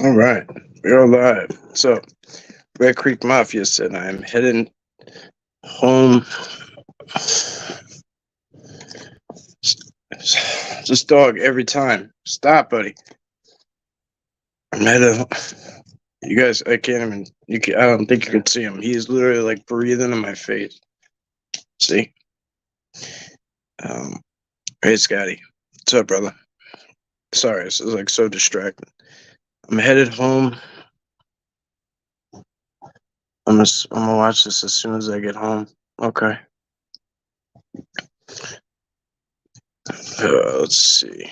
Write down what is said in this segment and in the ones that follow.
All right, we're live. So, Red Creek Mafia said, I'm heading home. This dog every time. Stop, buddy. I'm heading. You guys, I can't even. I don't think you can see him. He's literally like breathing in my face. See? Um, hey, Scotty. What's up, brother? Sorry, this is like so distracting. I'm headed home. I'm gonna watch this as soon as I get home. Okay. Let's see.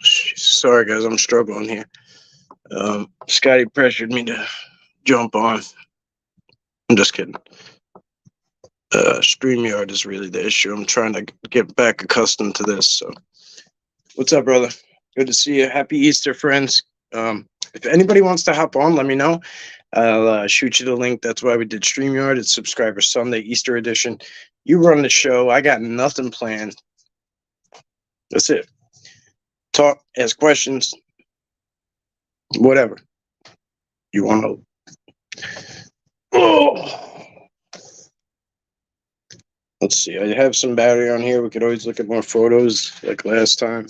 Sorry, guys, I'm struggling here. Scotty pressured me to jump on. I'm just kidding. StreamYard is really the issue. I'm trying to get back accustomed to this. So, what's up, brother? Good to see you. Happy Easter, friends. If anybody wants to hop on, let me know. I'll shoot you the link. That's why we did StreamYard. It's Subscriber Sunday, Easter edition. You run the show. I got nothing planned. That's it. Talk, ask questions, whatever you want to. Oh. Let's see. I have some battery on here. We could always look at more photos like last time.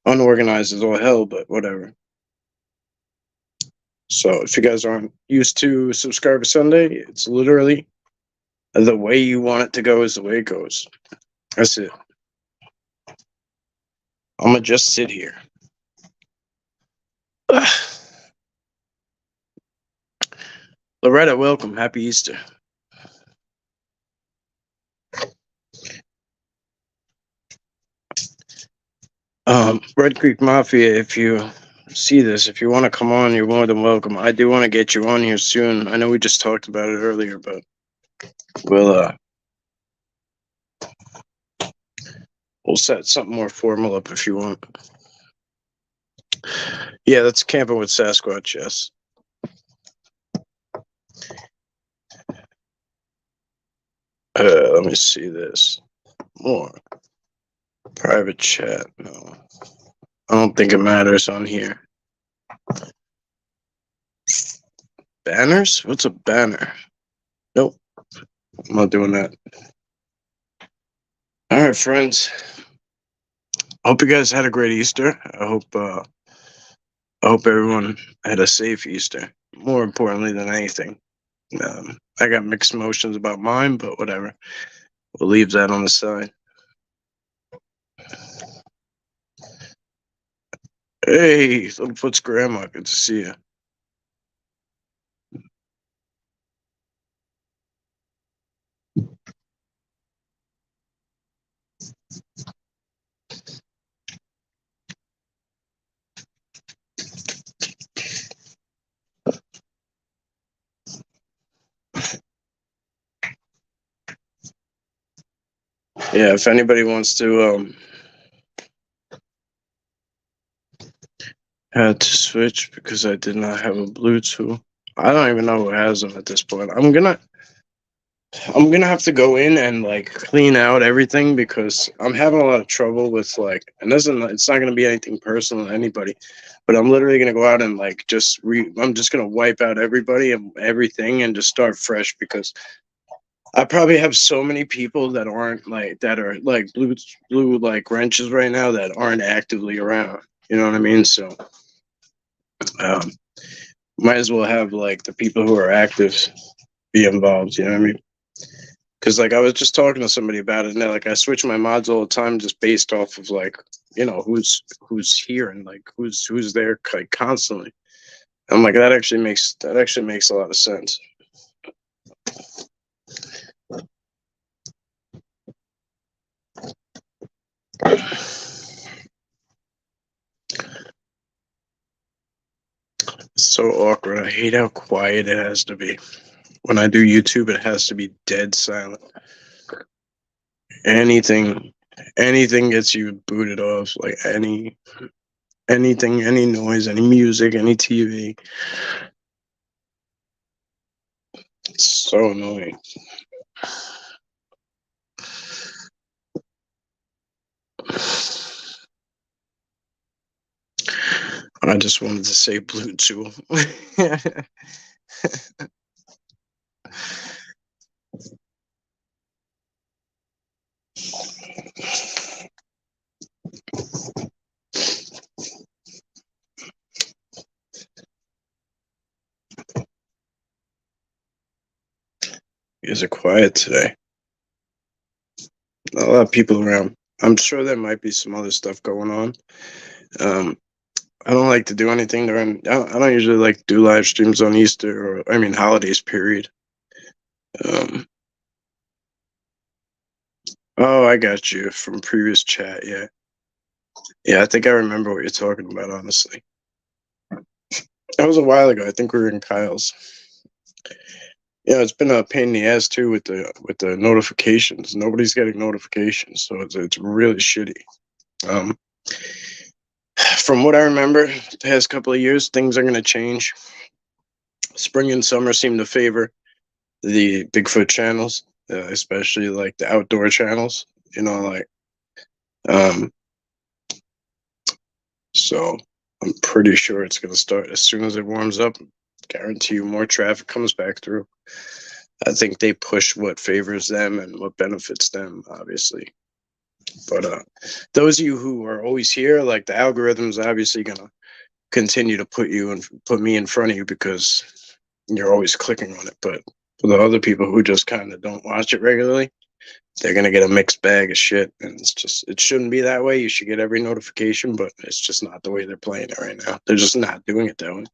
Unorganized as all hell, but whatever. So if you guys aren't used to Subscriber Sunday, it's literally the way you want it to go is the way it goes. That's it. I'm going to just sit here. Loretta, welcome. Happy Easter. Red Creek Mafia, if you see this, if you want to come on, you're more than welcome. I do want to get you on here soon. I know we just talked about it earlier, but we'll set something more formal up if you want. Yeah, that's Camping with Sasquatch, yes. Let me see this. More. Private chat, no. I don't think it matters on here. Banners? What's a banner? Nope. I'm not doing that. All right, friends. I hope you guys had a great Easter. I hope everyone had a safe Easter. More importantly than anything. I got mixed emotions about mine, but whatever. We'll leave that on the side. Hey, Littlefoot's grandma. Good to see you. Yeah, if anybody wants to had to switch because I did not have a Bluetooth. I don't even know who has them at this point. I'm gonna have to go in and like clean out everything because I'm having a lot of trouble with like, and it's not gonna be anything personal to anybody, but I'm literally gonna go out and like I'm just gonna wipe out everybody and everything and just start fresh because I probably have so many people that aren't like that are like blue like wrenches right now that aren't actively around. You know what I mean? So um, might as well have like the people who are active be involved. You know what I mean? Because like I was just talking to somebody about it, and like I switch my mods all the time just based off of like who's here and like who's there like constantly. I'm like that actually makes a lot of sense. It's so awkward. I hate how quiet it has to be. When I do YouTube, it has to be dead silent. Anything gets you booted off. Like anything, any noise, any music, any TV. It's so annoying. I just wanted to say Bluetooth. You guys are quiet today. Not a lot of people around. I'm sure there might be some other stuff going on. I don't like to do anything during. I don't usually like to do live streams on Easter or holidays. Period. Um, oh, I got you from previous chat. Yeah, yeah. I think I remember what you're talking about. Honestly, that was a while ago. I think we were in Kyle's. Yeah, it's been a pain in the ass too with the notifications. Nobody's getting notifications, so it's really shitty. Um, from what I remember, the past couple of years, things are going to change. Spring and summer seem to favor the Bigfoot channels, especially like the outdoor channels. Like, um, so I'm pretty sure it's going to start as soon as it warms up. Guarantee you more traffic comes back through. I think they push what favors them and what benefits them, obviously. But those of you who are always here, like the algorithm's obviously gonna continue to put me in front of you because you're always clicking on it. But for the other people who just kind of don't watch it regularly, they're gonna get a mixed bag of shit, and it shouldn't be that way. You should get every notification, but it's just not the way they're playing it right now. They're just not doing it that way.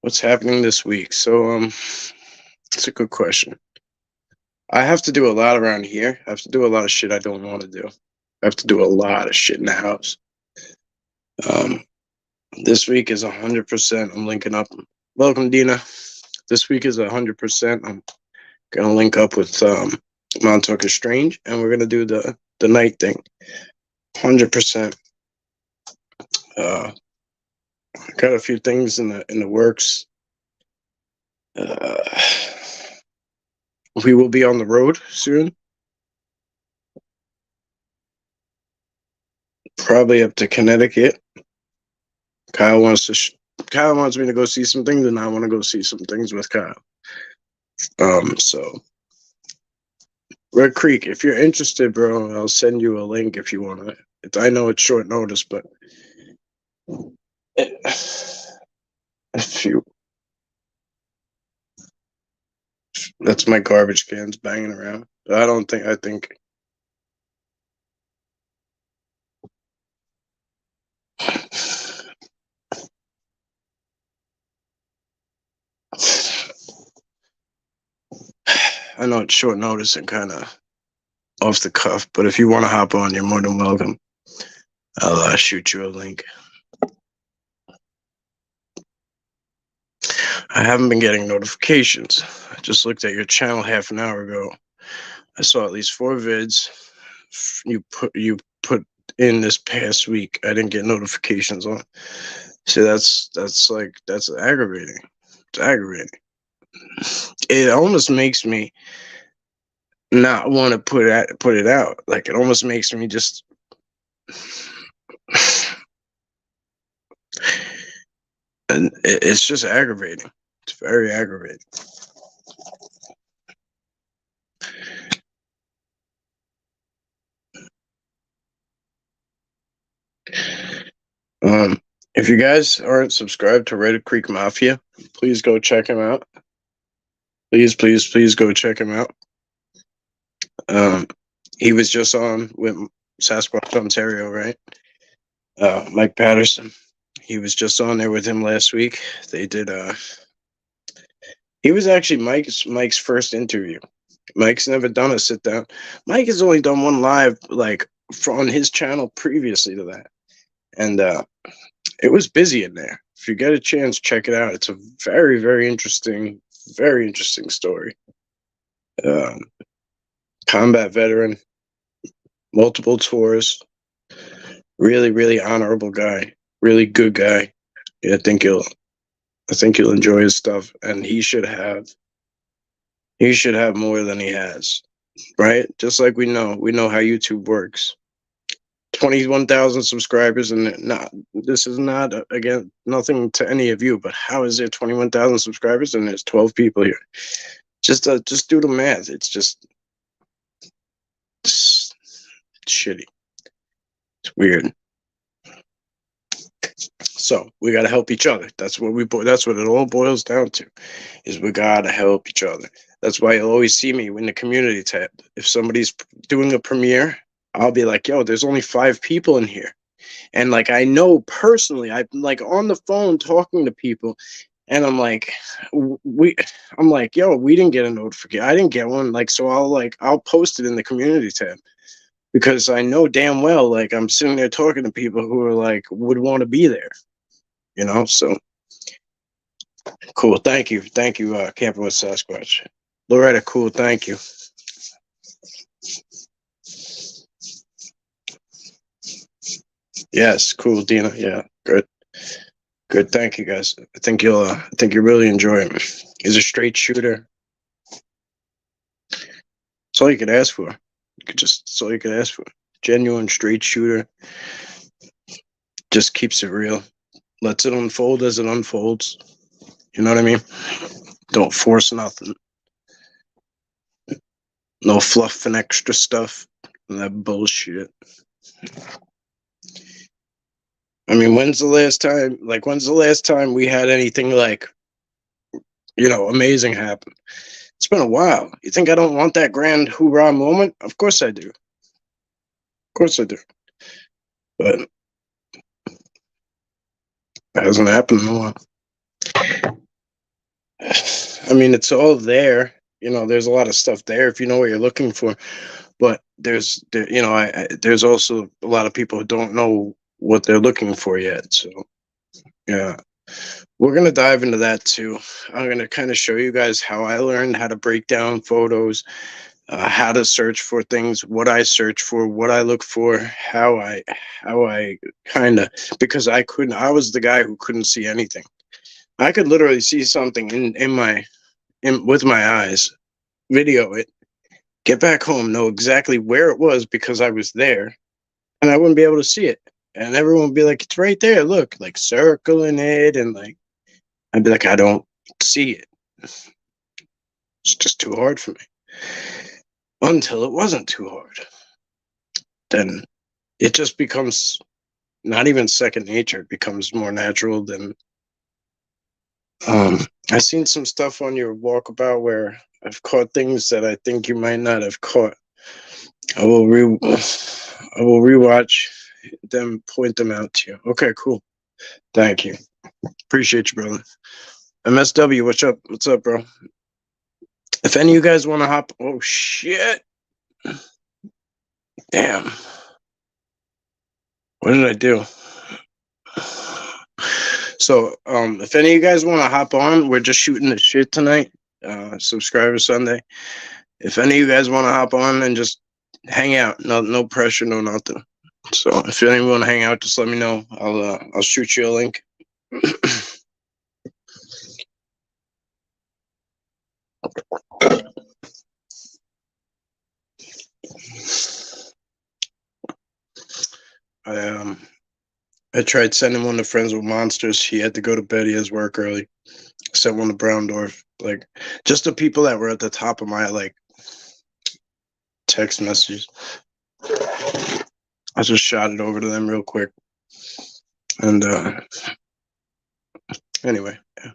What's happening this week? So it's a good question. I have to do a lot around here. I have to do a lot of shit I don't want to do. I have to do a lot of shit in the house. This week is 100%. I'm linking up. Welcome, Dina. This week is 100%. I'm gonna link up with Montauk Strange, and we're gonna do the night thing. 100%. Got a few things in the works. We will be on the road soon. Probably up to Connecticut. Kyle wants me to go see some things, and I want to go see some things with Kyle. So Red Creek, if you're interested, bro, I'll send you a link if you want to. I know it's short notice, but if you, that's my garbage cans banging around. I think. I know it's short notice and kind of off the cuff, but if you want to hop on, you're more than welcome. I'll shoot you a link. I haven't been getting notifications. I just looked at your channel half an hour ago. I saw at least 4 vids you put in this past week. I didn't get notifications on. See, that's aggravating. It's aggravating. It almost makes me not want to put it out. Like, it almost makes me just and it's just aggravating. It's very aggravating. If you guys aren't subscribed to Red Creek Mafia, please go check him out. Please go check him out. He was just on with Sasquatch Ontario, right? Mike Patterson. He was just on there with him last week. They did. He was actually Mike's first interview. Mike's never done a sit down. Mike has only done one live, like on his channel previously to that, and it was busy in there. If you get a chance, check it out. It's a very, very interesting story. Combat veteran, multiple tours, Really, really honorable guy. Really good guy. Yeah, I think you'll enjoy his stuff, and he should have more than he has, right? Just like we know how YouTube works. 21,000 subscribers, and not this is not again nothing to any of you, but how is there 21,000 subscribers and there's 12 people here? Just do the math. It's just shitty. It's weird. So we got to help each other. That's what it all boils down to, is we got to help each other. That's why you'll always see me in the community tab. If somebody's doing a premiere, I'll be like, yo, there's only 5 people in here. And like, I know personally, I'm like on the phone talking to people, and I'm like, yo, we didn't get a notification. I didn't get one. Like, so I'll post it in the community tab, because I know damn well, like, I'm sitting there talking to people who are like, would want to be there, So cool. Thank you. Camping with Sasquatch. Loretta, cool. Thank you. Yes, cool, Dina. Yeah, good. Good. Thank you, guys. I think you'll really enjoy him. He's a straight shooter. That's all you could ask for. That's all you could ask for. Genuine straight shooter. Just keeps it real. Lets it unfold as it unfolds. You know what I mean? Don't force nothing. No fluff and extra stuff. And that bullshit. I mean, when's the last time we had anything like, amazing happen? It's been a while. You think I don't want that grand hoorah moment? Of course I do. Of course I do. But it hasn't happened in a while. I mean, it's all there. There's a lot of stuff there if you know what you're looking for. But there's also a lot of people who don't know what they're looking for yet. So, yeah. We're going to dive into that too. I'm going to kind of show you guys how I learned how to break down photos, how to search for things, what I search for, what I look for, how I kind of, because I was the guy who couldn't see anything. I could literally see something with my eyes, video it, get back home, know exactly where it was because I was there, and I wouldn't be able to see it. And everyone would be like, it's right there, look, like circling it, and like, I'd be like, I don't see it. It's just too hard for me. Until it wasn't too hard. Then it just becomes not even second nature. It becomes more natural than... I've seen some stuff on your walkabout where I've caught things that I think you might not have caught. I will rewatch them, point them out to you. Okay, cool. Thank you. Appreciate you, brother. MSW, what's up? What's up, bro? If any of you guys want to hop... Oh, shit. Damn. What did I do? So, if any of you guys want to hop on, we're just shooting the shit tonight. Subscriber Sunday. If any of you guys want to hop on and just hang out, no pressure, no nothing. So, if anyone want to hang out, just let me know. I'll shoot you a link. I tried sending one to Friends with Monsters. He had to go to bed. He has work early. Sent one to Browndorf. Like, just the people that were at the top of my text messages. I just shot it over to them real quick. And anyway, yeah.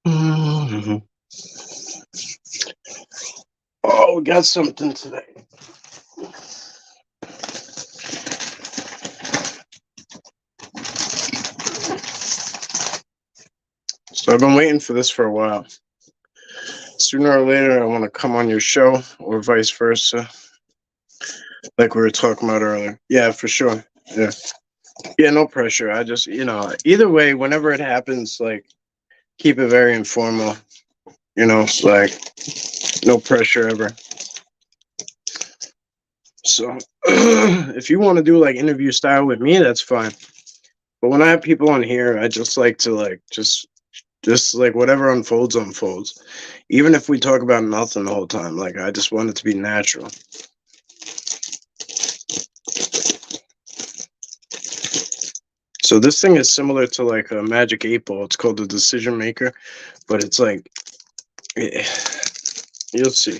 Mm-hmm. Oh, we got something today. So I've been waiting for this for a while. Sooner or later, I want to come on your show, or vice versa, like we were talking about earlier. Yeah, for sure. Yeah, no pressure. I just, either way, whenever it happens, like, keep it very informal. It's like no pressure ever. So if you want to do like interview style with me, that's fine. But when I have people on here, I just like to like just like whatever unfolds, unfolds. Even if we talk about nothing the whole time, like I just want it to be natural. So this thing is similar to like a Magic 8 Ball. It's called the Decision Maker, but it's like you'll see.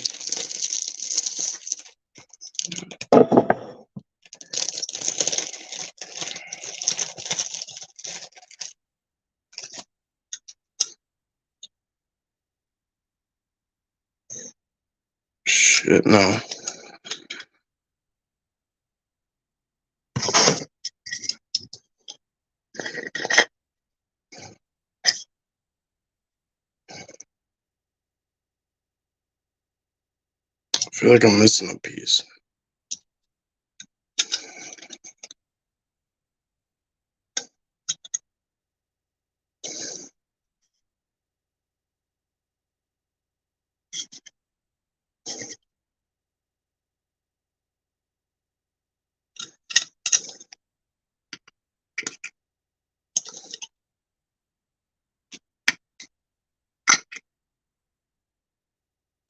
Shit, no. I feel like I'm missing a piece.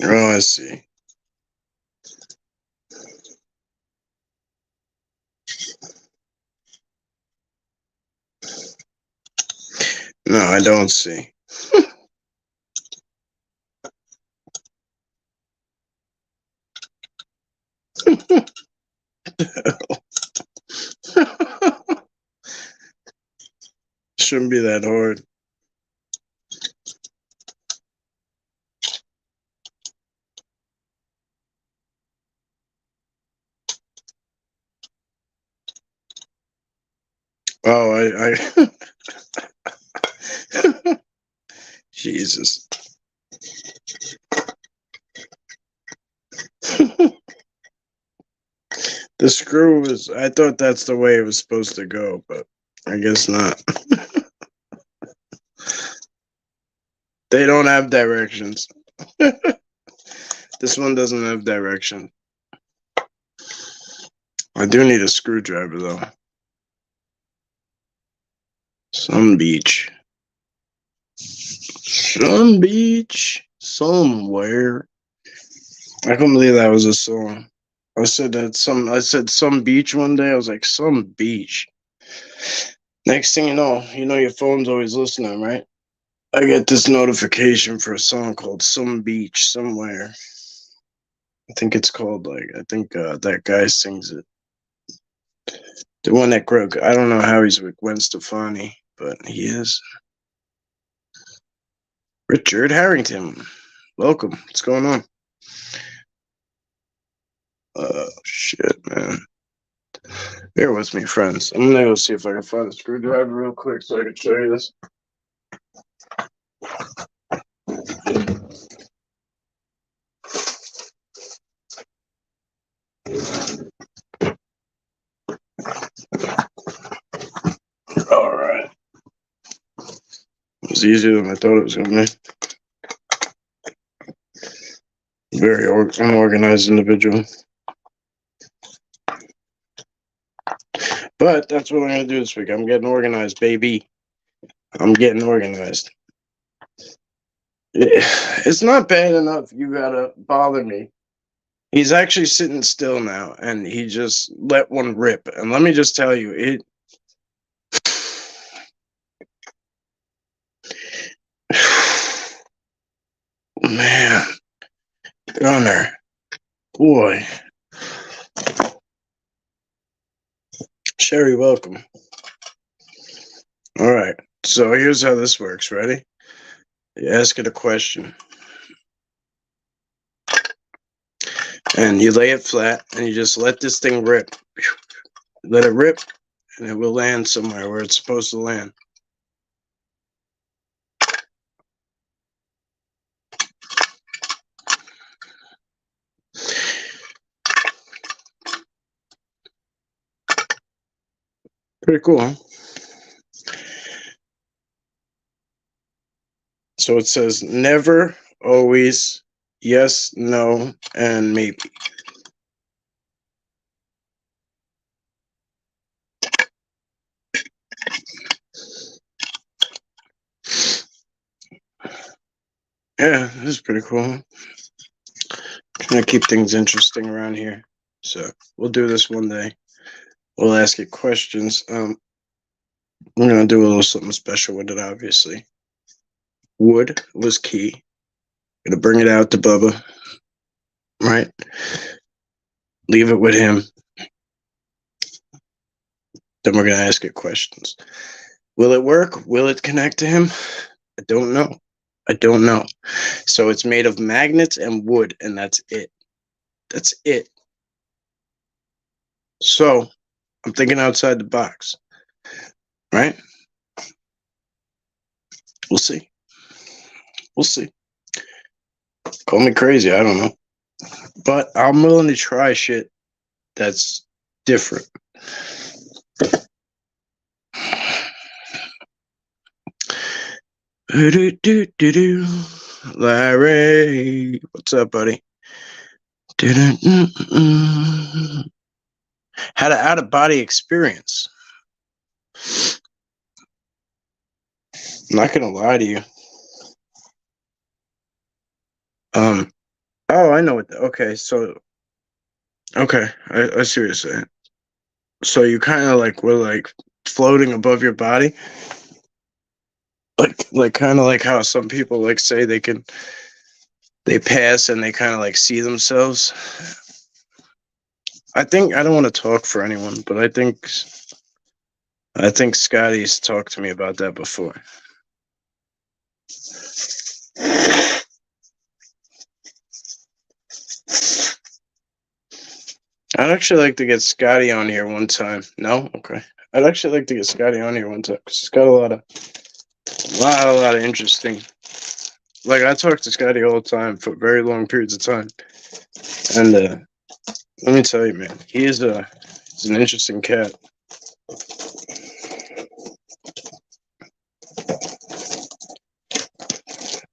Oh, I see. No, I don't see. Shouldn't be that hard. Oh, I Jesus. The screw was, I thought that's the way it was supposed to go, but I guess not. They don't have directions. This one doesn't have direction. I do need a screwdriver though. Some beach. Some beach. Somewhere. I couldn't believe that was a song. I said some beach one day. I was like, some beach. Next thing you know your phone's always listening, right? I get this notification for a song called Some Beach Somewhere. I think it's called that guy sings it. The one that broke. I don't know how he's with Gwen Stefani, but he is. Richard Harrington. Welcome. What's going on? Shit, man. Bear with me, friends. I'm gonna go see if I can find a screwdriver real quick so I can show you this. All right. It was easier than I thought it was gonna be. Very unorganized individual. But that's what I'm gonna do this week. I'm getting organized, baby. I'm getting organized. It's not bad enough you gotta bother me. He's actually sitting still now, and he just let one rip. And let me just tell you, it. Man, Gunner, boy. Sherry, welcome. All right, so here's how this works. Ready? You ask it a question, and you lay it flat, and you just let this thing rip. Let it rip, and it will land somewhere where it's supposed to land. Pretty cool, huh? So it says, never always, yes, no, and maybe. Yeah, this is pretty cool. Trying to keep things interesting around here. So we'll do this one day. We'll ask it questions. I'm gonna do a little something special with it, obviously. Wood was key. Gonna bring it out to Bubba, right? Leave it with him. Then we're gonna ask it questions. Will it work? Will it connect to him? I don't know. I don't know. So it's made of magnets and wood, and that's it. That's it. So I'm thinking outside the box, right? We'll see. We'll see. Call me crazy. I don't know. But I'm willing to try shit that's different. Larry, what's up, buddy? Had an out of body experience. I'm not gonna lie to you. Oh, I know what. Okay, so okay, I see what you're saying. So you kind of like were like floating above your body, like kind of like how some people like say they pass and they kind of like see themselves. I think I don't want to talk for anyone, but I think Scotty's talked to me about that before. I'd actually like to get Scotty on here one time. No, okay. I'd actually like to get Scotty on here one time because he's got a lot of interesting. Like I talk to Scotty all the time for very long periods of time, and let me tell you, man, he's an interesting cat.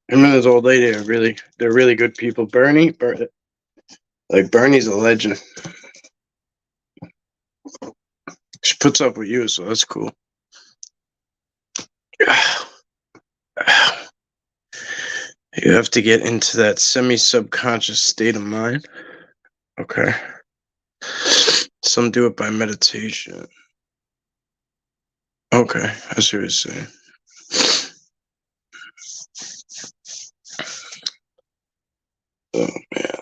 Him and his old lady they're really good people. Bernie's a legend. She puts up with you, so that's cool. You have to get into that semi-subconscious state of mind. Okay. Some do it by meditation. Okay, I see what you're saying. Oh man.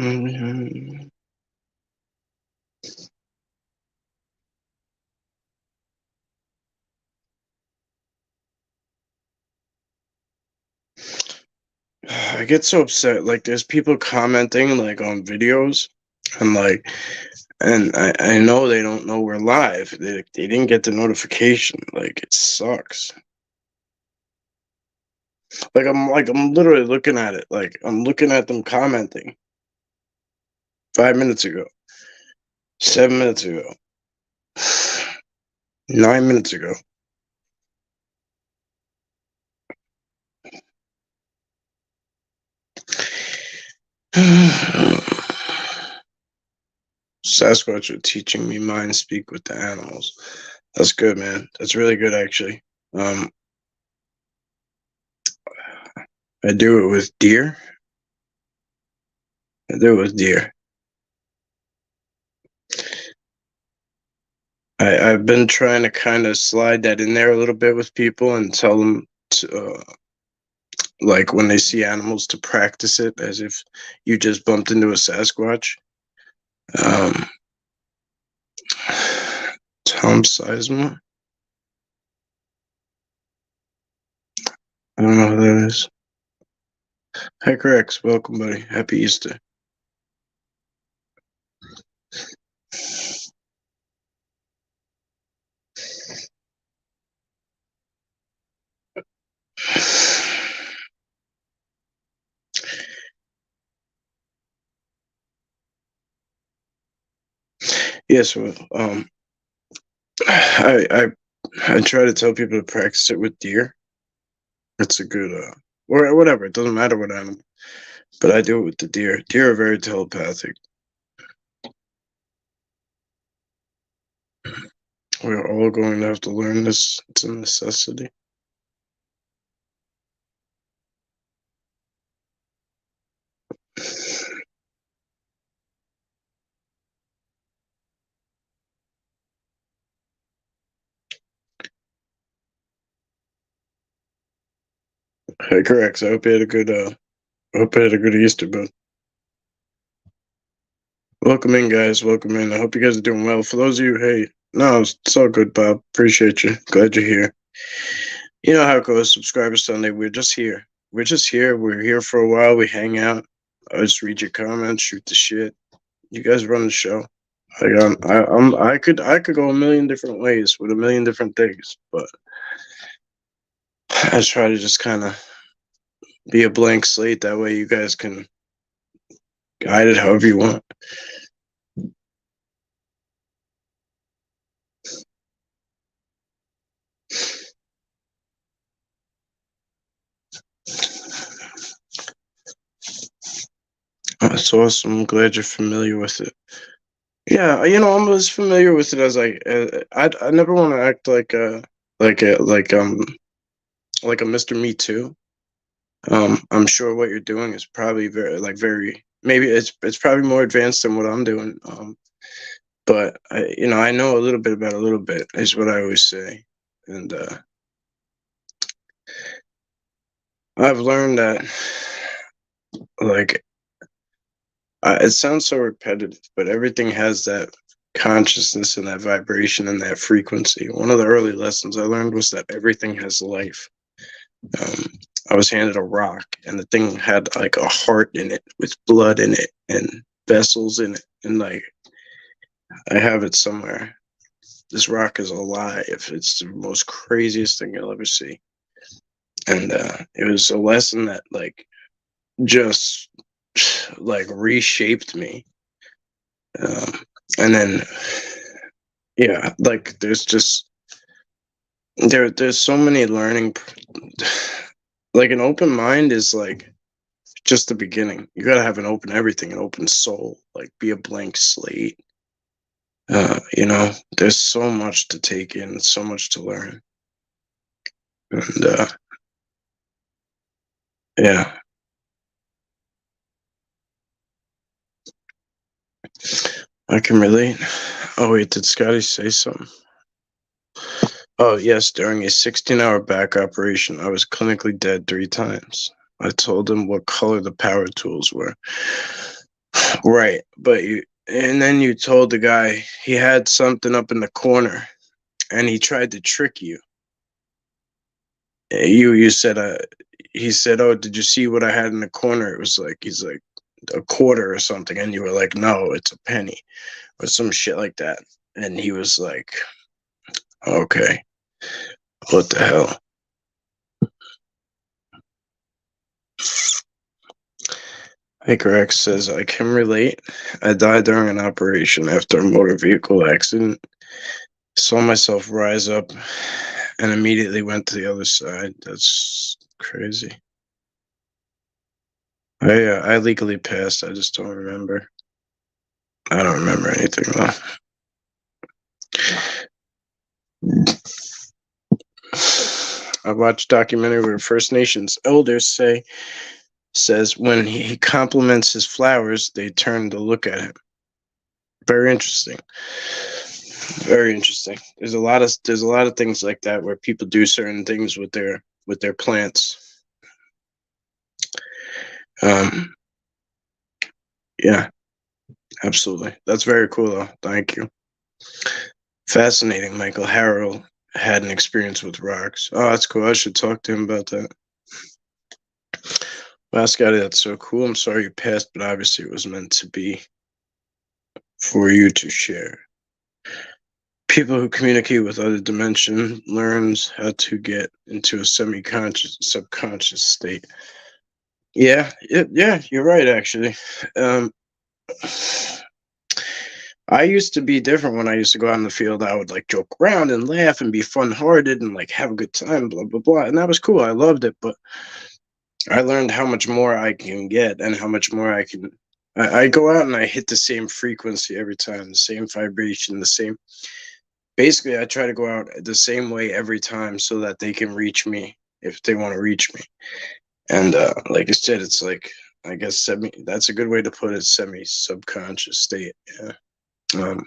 Mm-hmm. I get so upset. Like, there's people commenting like on videos, and I know they don't know we're live. They didn't get the notification. Like, it sucks. I'm literally looking at it. Like, I'm looking at them commenting 5 minutes ago, 7 minutes ago, 9 minutes ago. Sasquatch are teaching me mind speak with the animals. That's good, man. That's really good, actually. Um, I do it with deer. I do it with deer. I've been trying to kind of slide that in there a little bit with people and tell them to, like when they see animals, to practice it as if you just bumped into a Sasquatch. Um, Tom Sizemore. I don't know who that is. Hi, Rex. Welcome, buddy. Happy Easter. Yes, well, I I try to tell people to practice it with deer. It's a good or whatever. It doesn't matter what animal, but I do it with the deer. Deer are very telepathic. We're all going to have to learn this. It's a necessity. Hey, correct. So I hope you had a good I hope you had a good Easter, bud. Welcome in, guys. Welcome in. I hope you guys are doing well. For those of you, hey, no, it's all good, Bob. Appreciate you. Glad you're here. You know how it goes. Subscriber Sunday. We're just here. We're just here. We're here for a while. We hang out. I just read your comments, shoot the shit. You guys run the show. I could go a million different ways with a million different things, but I try to just kind of be a blank slate. That way, you guys can guide it however you want. That's awesome. I'm glad you're familiar with it. Yeah, I'm as familiar with it as I never want to act like a like a Mr. Me Too. I'm sure what you're doing is probably very maybe it's probably more advanced than what I'm doing. But I know a little bit about a little bit is what I always say, and I've learned that like it sounds so repetitive, but everything has that consciousness and that vibration and that frequency. One of the early lessons I learned was that everything has life. Um, I was handed a rock, and the thing had like a heart in it with blood in it and vessels in it, and like I have it somewhere. This rock is alive. It's the most craziest thing you'll ever see, and it was a lesson that just like reshaped me. Um, and then yeah, like there's so many learning. Like an open mind is like just the beginning. You gotta have an open everything, an open soul. Like be a blank slate. There's so much to take in, so much to learn, and yeah, I can relate. Oh wait, did Scotty say something? Oh yes, during a 16-hour back operation, I was clinically dead 3 times. I told him what color the power tools were. Right, and then you told the guy he had something up in the corner, and he tried to trick you. You said he said, "Oh, did you see what I had in the corner?" It was like he's like a quarter or something, and you were like, "No, it's a penny," or some shit like that. And he was like, "Okay, what the hell?" Hiker X says, "I can relate. I died during an operation after a motor vehicle accident. Saw myself rise up and immediately went to the other side. That's crazy. I legally passed. I just don't remember. I don't remember anything though." I watched a documentary where First Nations elders says when he compliments his flowers, they turn to look at him. Very interesting. Very interesting. There's a lot of things like that where people do certain things with their plants. Um, yeah, absolutely. That's very cool though. Thank you. Fascinating. Michael Harrell had an experience with rocks. Oh, that's cool. I should talk to him about that. Wow, Scotty, that's so cool. I'm sorry you passed, but obviously it was meant to be for you to share. People who communicate with other dimension learns how to get into a semi-conscious, subconscious state. Yeah, yeah, you're right. Actually, um, I used to be different when I used to go out in the field. I would like joke around and laugh and be fun hearted and like have a good time, blah blah blah. And that was cool. I loved it, but I learned how much more I can get and how much more I can. I go out and I hit the same frequency every time, the same vibration, the same. Basically, I try to go out the same way every time so that they can reach me if they want to reach me. And like I said, it's like I guess semi. That's a good way to put it. Semi subconscious state. Yeah. Um,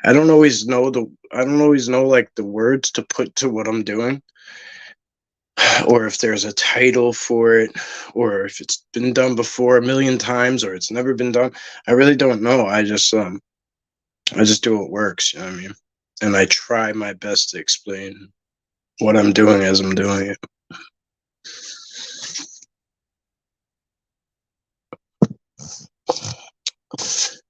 I don't always know the. I don't always know like the words to put to what I'm doing, or if there's a title for it, or if it's been done before a million times, or it's never been done. I really don't know. I just do what works. You know what I mean? And I try my best to explain what I'm doing as I'm doing it.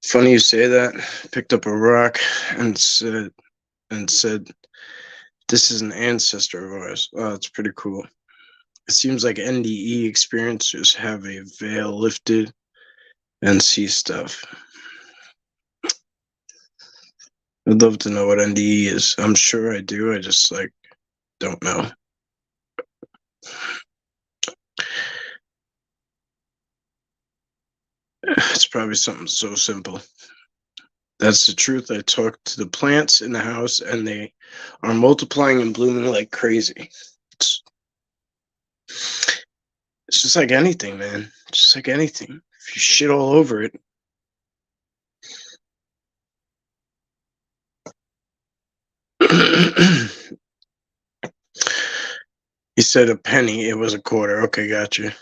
Funny you say that. Picked up a rock and said, "This is an ancestor of ours." Oh, it's pretty cool. It seems like NDE experiencers have a veil lifted and see stuff. I'd love to know what NDE is. I'm sure I do. I just like don't know. It's probably something so simple. That's the truth. I talked to the plants in the house and they are multiplying and blooming like crazy. It's, it's just like anything, man. Just like anything. If you shit all over it, he said a penny. It was a quarter. Okay, gotcha.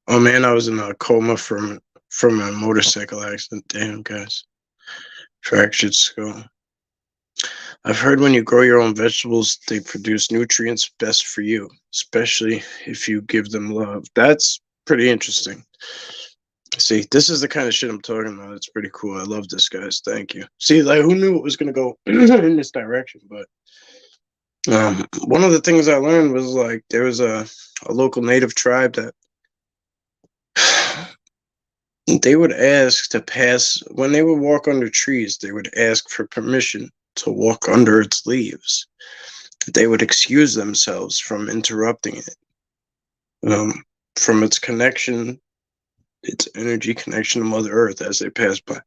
Oh man, I was in a coma from a motorcycle accident. Damn, guys. Fractured skull. I've heard when you grow your own vegetables, they produce nutrients best for you, especially if you give them love. That's pretty interesting. See, this is the kind of shit I'm talking about. It's pretty cool. I love this, guys. Thank you. See, like, who knew it was going to go in this direction? But one of the things I learned was like there was a local native tribe that they would ask to pass when they would walk under trees. They would ask for permission to walk under its leaves. They would excuse themselves from interrupting it, from its connection, its energy connection to Mother Earth as they pass by.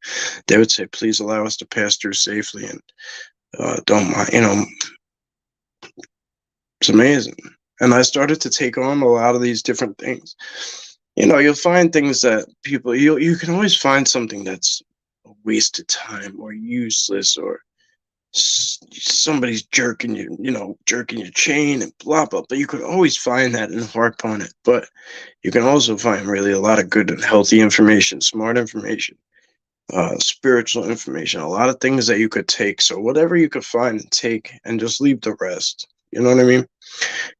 They would say, "Please allow us to pass through safely and don't mind." It's amazing. And I started to take on a lot of these different things. You'll find things that people you can always find something that's a waste of time or useless or somebody's jerking your chain and blah blah. But you could always find that and harp on it. But you can also find really a lot of good and healthy information, smart information, spiritual information, a lot of things that you could take. So whatever you could find and take, and just leave the rest. You know what I mean?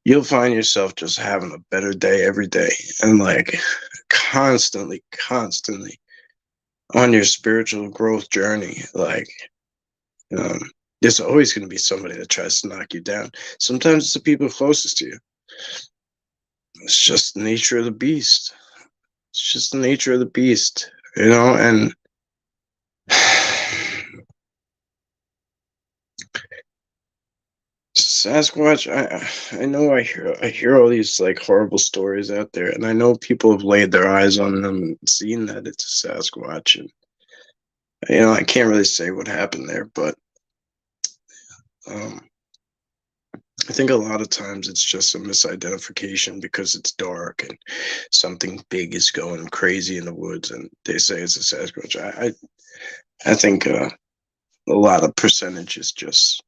You'll find yourself just having a better day every day, and like constantly on your spiritual growth journey. Like, um, there's always going to be somebody that tries to knock you down. Sometimes it's the people closest to you. It's just the nature of the beast. It's just the nature of the beast, and Sasquatch, I know I hear all these like horrible stories out there, and I know people have laid their eyes on them and seen that it's a Sasquatch, and I can't really say what happened there, but um, I think a lot of times it's just a misidentification because it's dark and something big is going crazy in the woods, and they say it's a Sasquatch. I think a lot of percentage is just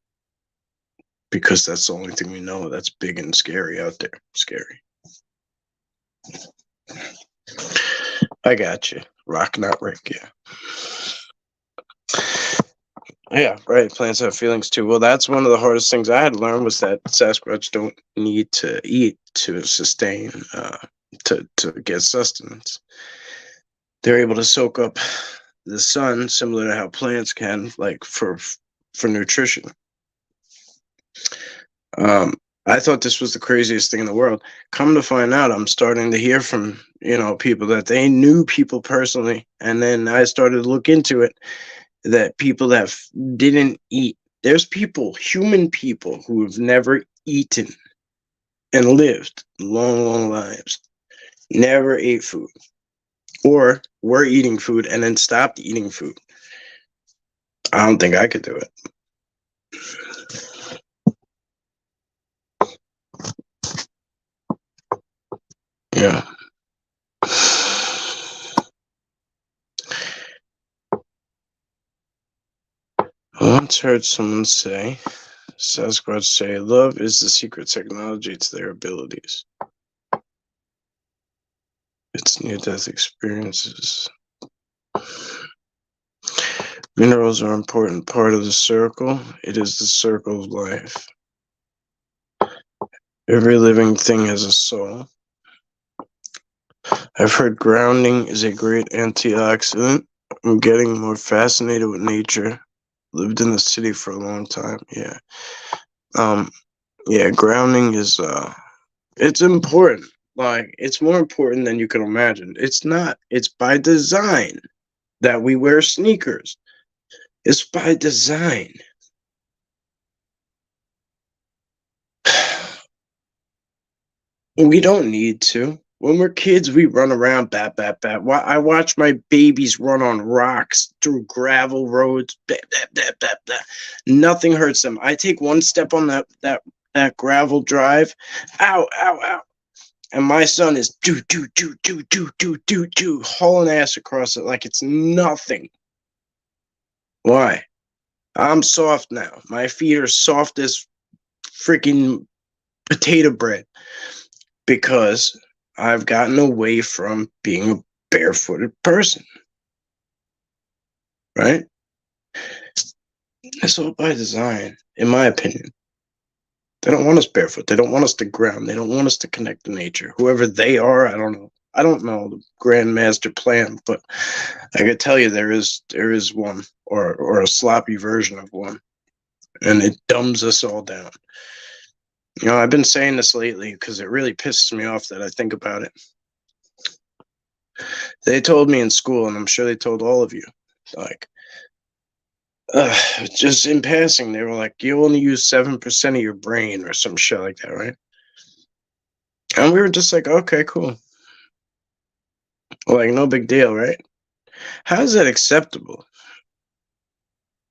because that's the only thing we know that's big and scary out there. Scary. I got you. Rock, not Rick. Yeah. Yeah, right. Plants have feelings too. Well, that's one of the hardest things I had to learn was that Sasquatch don't need to eat to sustain, to get sustenance. They're able to soak up the sun, similar to how plants can, like for nutrition. I thought this was the craziest thing in the world. Come to find out, I'm starting to hear from people that they knew people personally, and then I started to look into it. that people that didn't eat. There's people, human people, who have never eaten and lived long, long lives, never ate food, or were eating food and then stopped eating food. I don't think I could do it. Yeah. I once heard someone say, Sasquatch say, love is the secret technology to their abilities. It's near-death experiences. Minerals are an important part of the circle. It is the circle of life. Every living thing has a soul. I've heard grounding is a great antioxidant. I'm getting more fascinated with nature. Lived in the city for a long time. Yeah. Yeah, grounding is it's important. Like, it's more important than you can imagine. It's not. It's by design that we wear sneakers. It's by design. We don't need to. When we're kids, we run around, bat, bat, bat. I watch my babies run on rocks through gravel roads, bat, bat, bat, bat, bat. Nothing hurts them. I take one step on that gravel drive, ow, ow, ow, and my son is hauling ass across it like it's nothing. Why? I'm soft now. My feet are soft as freaking potato bread because I've gotten away from being a barefooted person. Right? It's all by design, in my opinion. They don't want us barefoot. They don't want us to ground. They don't want us to connect to nature. Whoever they are, I don't know. I don't know the grand master plan, but I can tell you there is one, or a sloppy version of one, and it dumbs us all down. You know, I've been saying this lately because it really pisses me off that I think about it. They told me in school, and I'm sure they told all of you, like, just in passing, they were like, you only use 7% of your brain or some shit like that, right? And we were just like, okay, cool. Like, no big deal, right? How is that acceptable?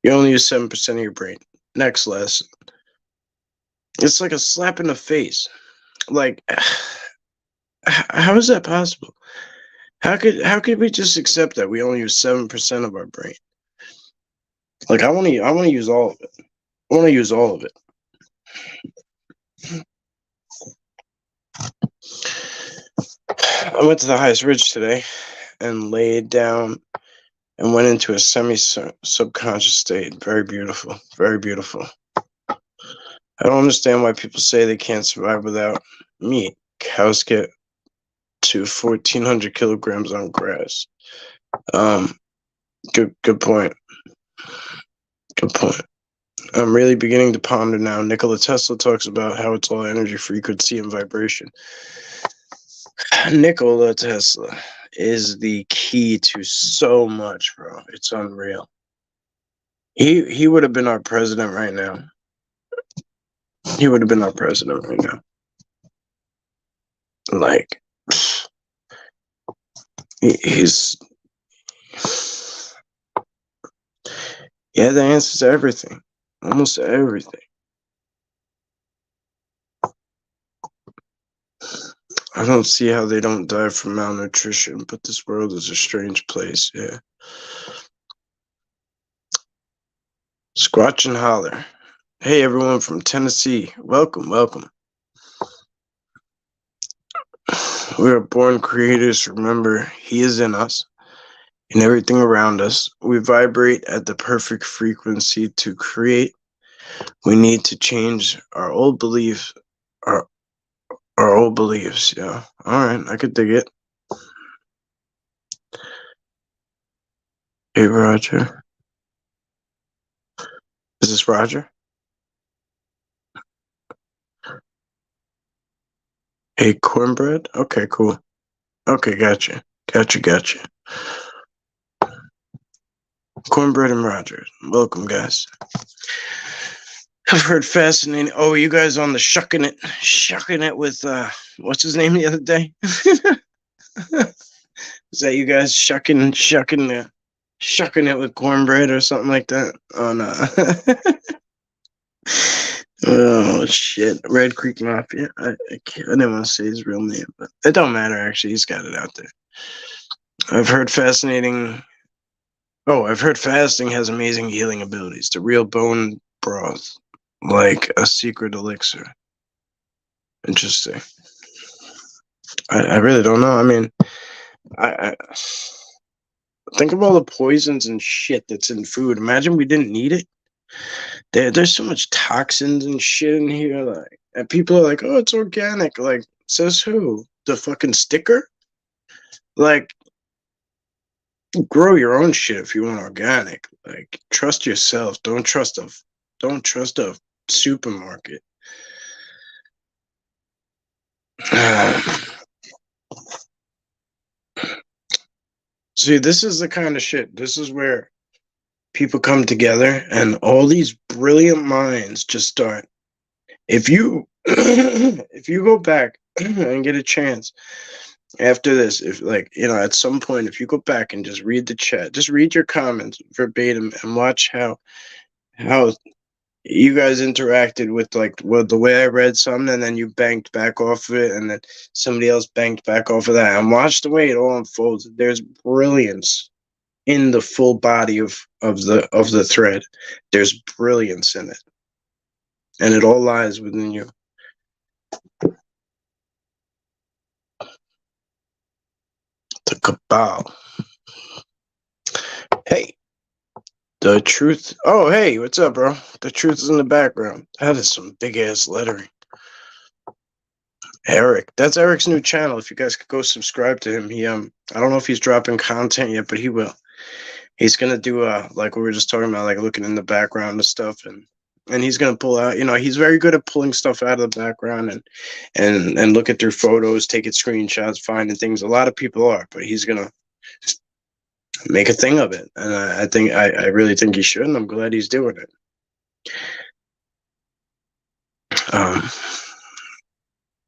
You only use 7% of your brain. Next lesson. It's like a slap in the face. Like, how is that possible? How could we just accept that we only use 7% of our brain? Like, I want to use all of it. I want to use all of it. I went to the highest ridge today and laid down and went into a semi-subconscious state. Very beautiful. Very beautiful. I don't understand why people say they can't survive without meat. Cows get to 1,400 kilograms on grass. Good point. Good point. I'm really beginning to ponder now. Nikola Tesla talks about how it's all energy, frequency, and vibration. Nikola Tesla is the key to so much, bro. It's unreal. He would have been our president right now. He would have been our president right now. Like, he's he had the answers to everything. Almost everything. I don't see how they don't die from malnutrition, but this world is a strange place, yeah. Squatch and holler. Hey, everyone from Tennessee. Welcome, welcome. We are born creators. Remember, He is in us, in everything around us. We vibrate at the perfect frequency to create. We need to change our old beliefs, our old beliefs, yeah. All right, I could dig it. Hey, Roger. Is this Roger? Hey, cornbread? Okay, cool. Okay, gotcha. Gotcha. Cornbread and Roger. Welcome, guys. I've heard fascinating. Oh, you guys on the shucking it with what's his name the other day? Is that you guys shucking it with cornbread or something like that? Oh no. Oh shit, Red Creek Mafia. I didn't want to say his real name, but it don't matter. Actually, he's got it out there. I've heard fascinating. Oh, I've heard fasting has amazing healing abilities. The real bone broth, like a secret elixir. Interesting. I really don't know. I mean, I think of all the poisons and shit that's in food. Imagine we didn't need it. There's so much toxins and shit in here. Like, and people are like, "Oh, it's organic." Like, says who? The fucking sticker? Like, grow your own shit if you want organic. Like, trust yourself. Don't trust a supermarket. See, this is the kind of shit. This is where people come together and all these brilliant minds just start. If you if you go back and get a chance after this, if at some point, if you go back and just read the chat, just read your comments verbatim and watch how you guys interacted with the way I read something and then you banked back off of it and then somebody else banked back off of that and watch the way it all unfolds. There's brilliance in the full body of the thread. There's brilliance in it. And it all lies within you. The cabal. Hey. The truth. Oh, hey, what's up, bro? The truth is in the background. That is some big ass lettering. Eric. That's Eric's new channel. If you guys could go subscribe to him. He I don't know if he's dropping content yet, but he will. He's gonna do like we were just talking about, like looking in the background and stuff, and he's gonna pull out. He's very good at pulling stuff out of the background and looking through photos, taking screenshots, finding things. A lot of people are, but he's gonna make a thing of it, and I really think he should, and I'm glad he's doing it.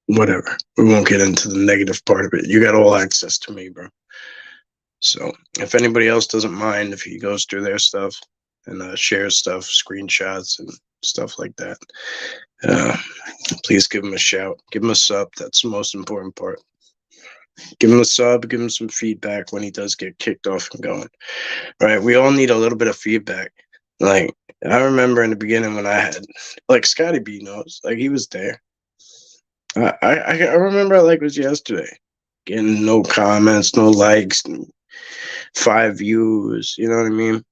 Whatever. We won't get into the negative part of it. You got all access to me, bro. So if anybody else doesn't mind, if he goes through their stuff and shares stuff, screenshots and stuff like that, please give him a shout. Give him a sub. That's the most important part. Give him a sub. Give him some feedback when he does get kicked off and going. Right? We all need a little bit of feedback. Like, I remember in the beginning when I had, like, Scotty B knows, like, he was there. I remember like it was yesterday, getting no comments, no likes, 5 views. You know what I mean?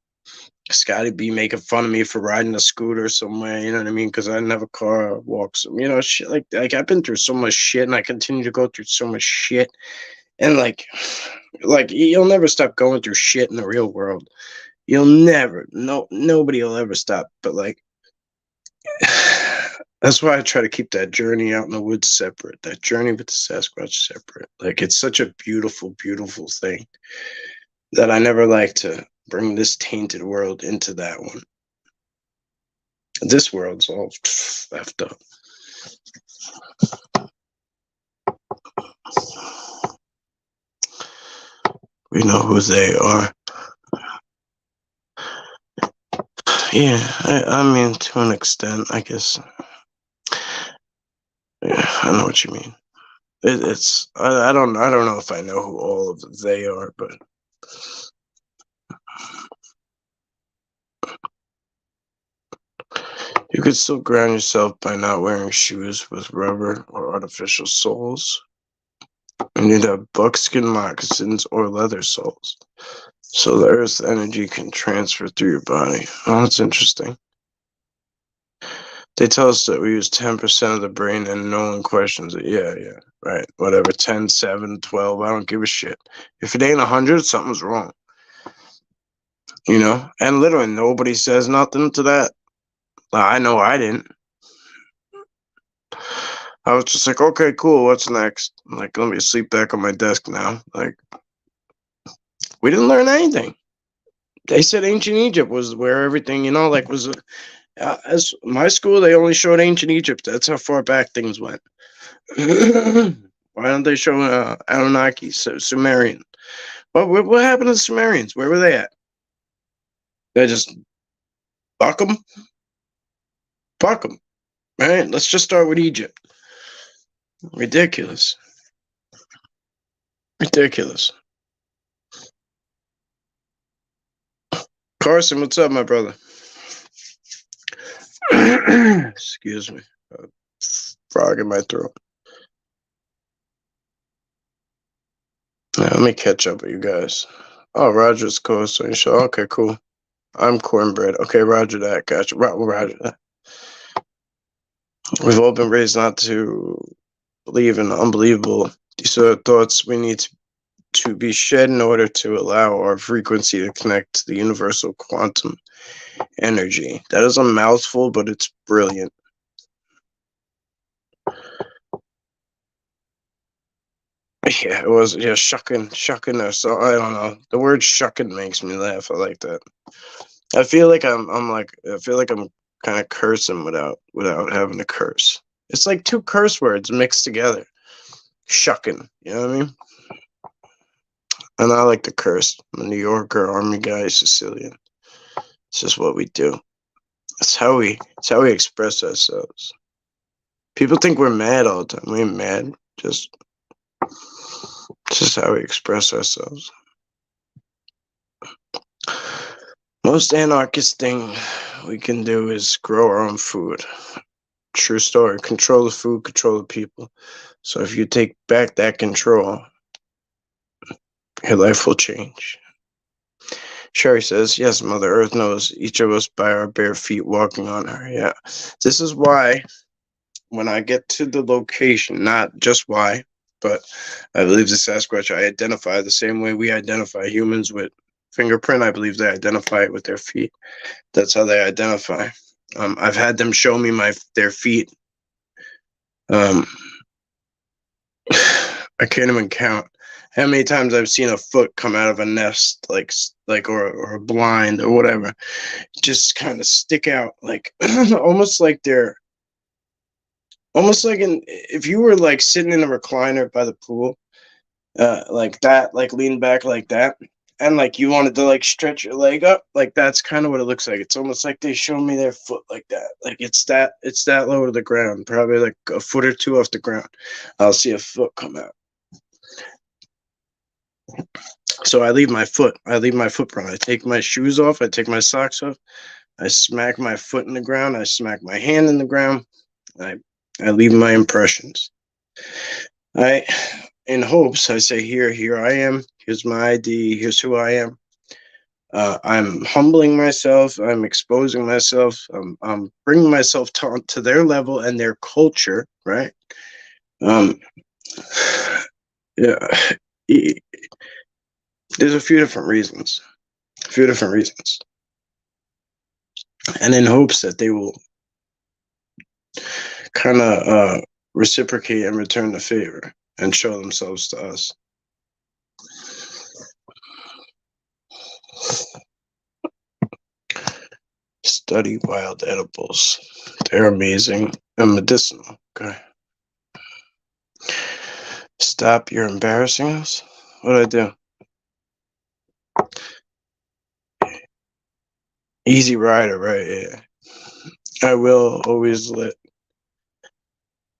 Scotty B making fun of me for riding a scooter somewhere. You know what I mean? Because I didn't have a car, walk some, shit like I've been through so much shit, and I continue to go through so much shit, and like you'll never stop going through shit in the real world. You'll never, nobody will ever stop. But like. That's why I try to keep that journey out in the woods separate. That journey with the Sasquatch separate. Like, it's such a beautiful, beautiful thing that I never like to bring this tainted world into that one. This world's all effed up. We know who they are. Yeah, I mean, to an extent, I guess. Yeah, I know what you mean. It's I don't know if I know who all of they are, but you could still ground yourself by not wearing shoes with rubber or artificial soles. You need to have buckskin moccasins or leather soles, so the earth's energy can transfer through your body. Oh, that's interesting. They tell us that we use 10% of the brain and no one questions it. Yeah, right. Whatever, 10, 7, 12, I don't give a shit. If it ain't 100, something's wrong. And literally nobody says nothing to that. I know I didn't. I was just like, okay, cool, what's next? I'm like, let me sleep back on my desk now. Like, we didn't learn anything. They said ancient Egypt was where everything, like was. As my school, they only showed ancient Egypt. That's how far back things went. Why don't they show Anunnaki, Sumerian? What happened to the Sumerians? Where were they at? They just fuck them, fuck them. Right? Let's just start with Egypt. Ridiculous, ridiculous. Carson, what's up, my brother? Excuse me, frog in my throat. Let me catch up with you guys. Oh, Roger's co-hosting show. Okay, cool. I'm cornbread. Okay, Roger that. Gotcha. Roger that. We've all been raised not to believe in the unbelievable. These are the thoughts we need to be shed in order to allow our frequency to connect to the universal quantum energy. That is a mouthful, but it's brilliant. Yeah, it was. Yeah, shucking. So I don't know. The word shucking makes me laugh. I like that. I feel like I'm kind of cursing without having to curse. It's like two curse words mixed together. Shucking. You know what I mean? And I like to curse. I'm a New Yorker, Army guy, Sicilian. It's just what we do. It's how we express ourselves. People think we're mad all the time. We ain't mad. Just how we express ourselves. Most anarchist thing we can do is grow our own food. True story. Control the food, control the people. So if you take back that control, your life will change. Sherry says, yes, Mother Earth knows each of us by our bare feet walking on her. Yeah. This is why when I get to the location, not just why, but I believe the Sasquatch, I identify the same way we identify humans with fingerprint. I believe they identify it with their feet. That's how they identify. I've had them show me their feet. I can't even count how many times I've seen a foot come out of a nest, or a blind or whatever, just kind of stick out, like almost like if you were like sitting in a recliner by the pool, like that, like lean back like that, and like you wanted to like stretch your leg up, like that's kind of what it looks like. It's almost like they show me their foot like that, like it's that low to the ground, probably like a foot or two off the ground. I'll see a foot come out. So I leave my footprint. I take my shoes off. I take my socks off. I smack my foot in the ground. I smack my hand in the ground. I leave my impressions. In hopes, I say, here I am. Here's my ID. Here's who I am. I'm humbling myself. I'm exposing myself. I'm bringing myself to their level and their culture, right? Yeah. There's a few different reasons. And in hopes that they will kind of reciprocate and return the favor and show themselves to us. Study wild edibles. They're amazing and medicinal. Okay. Stop, you're embarrassing us. What'd I do? Easy rider, right? Yeah. I will always let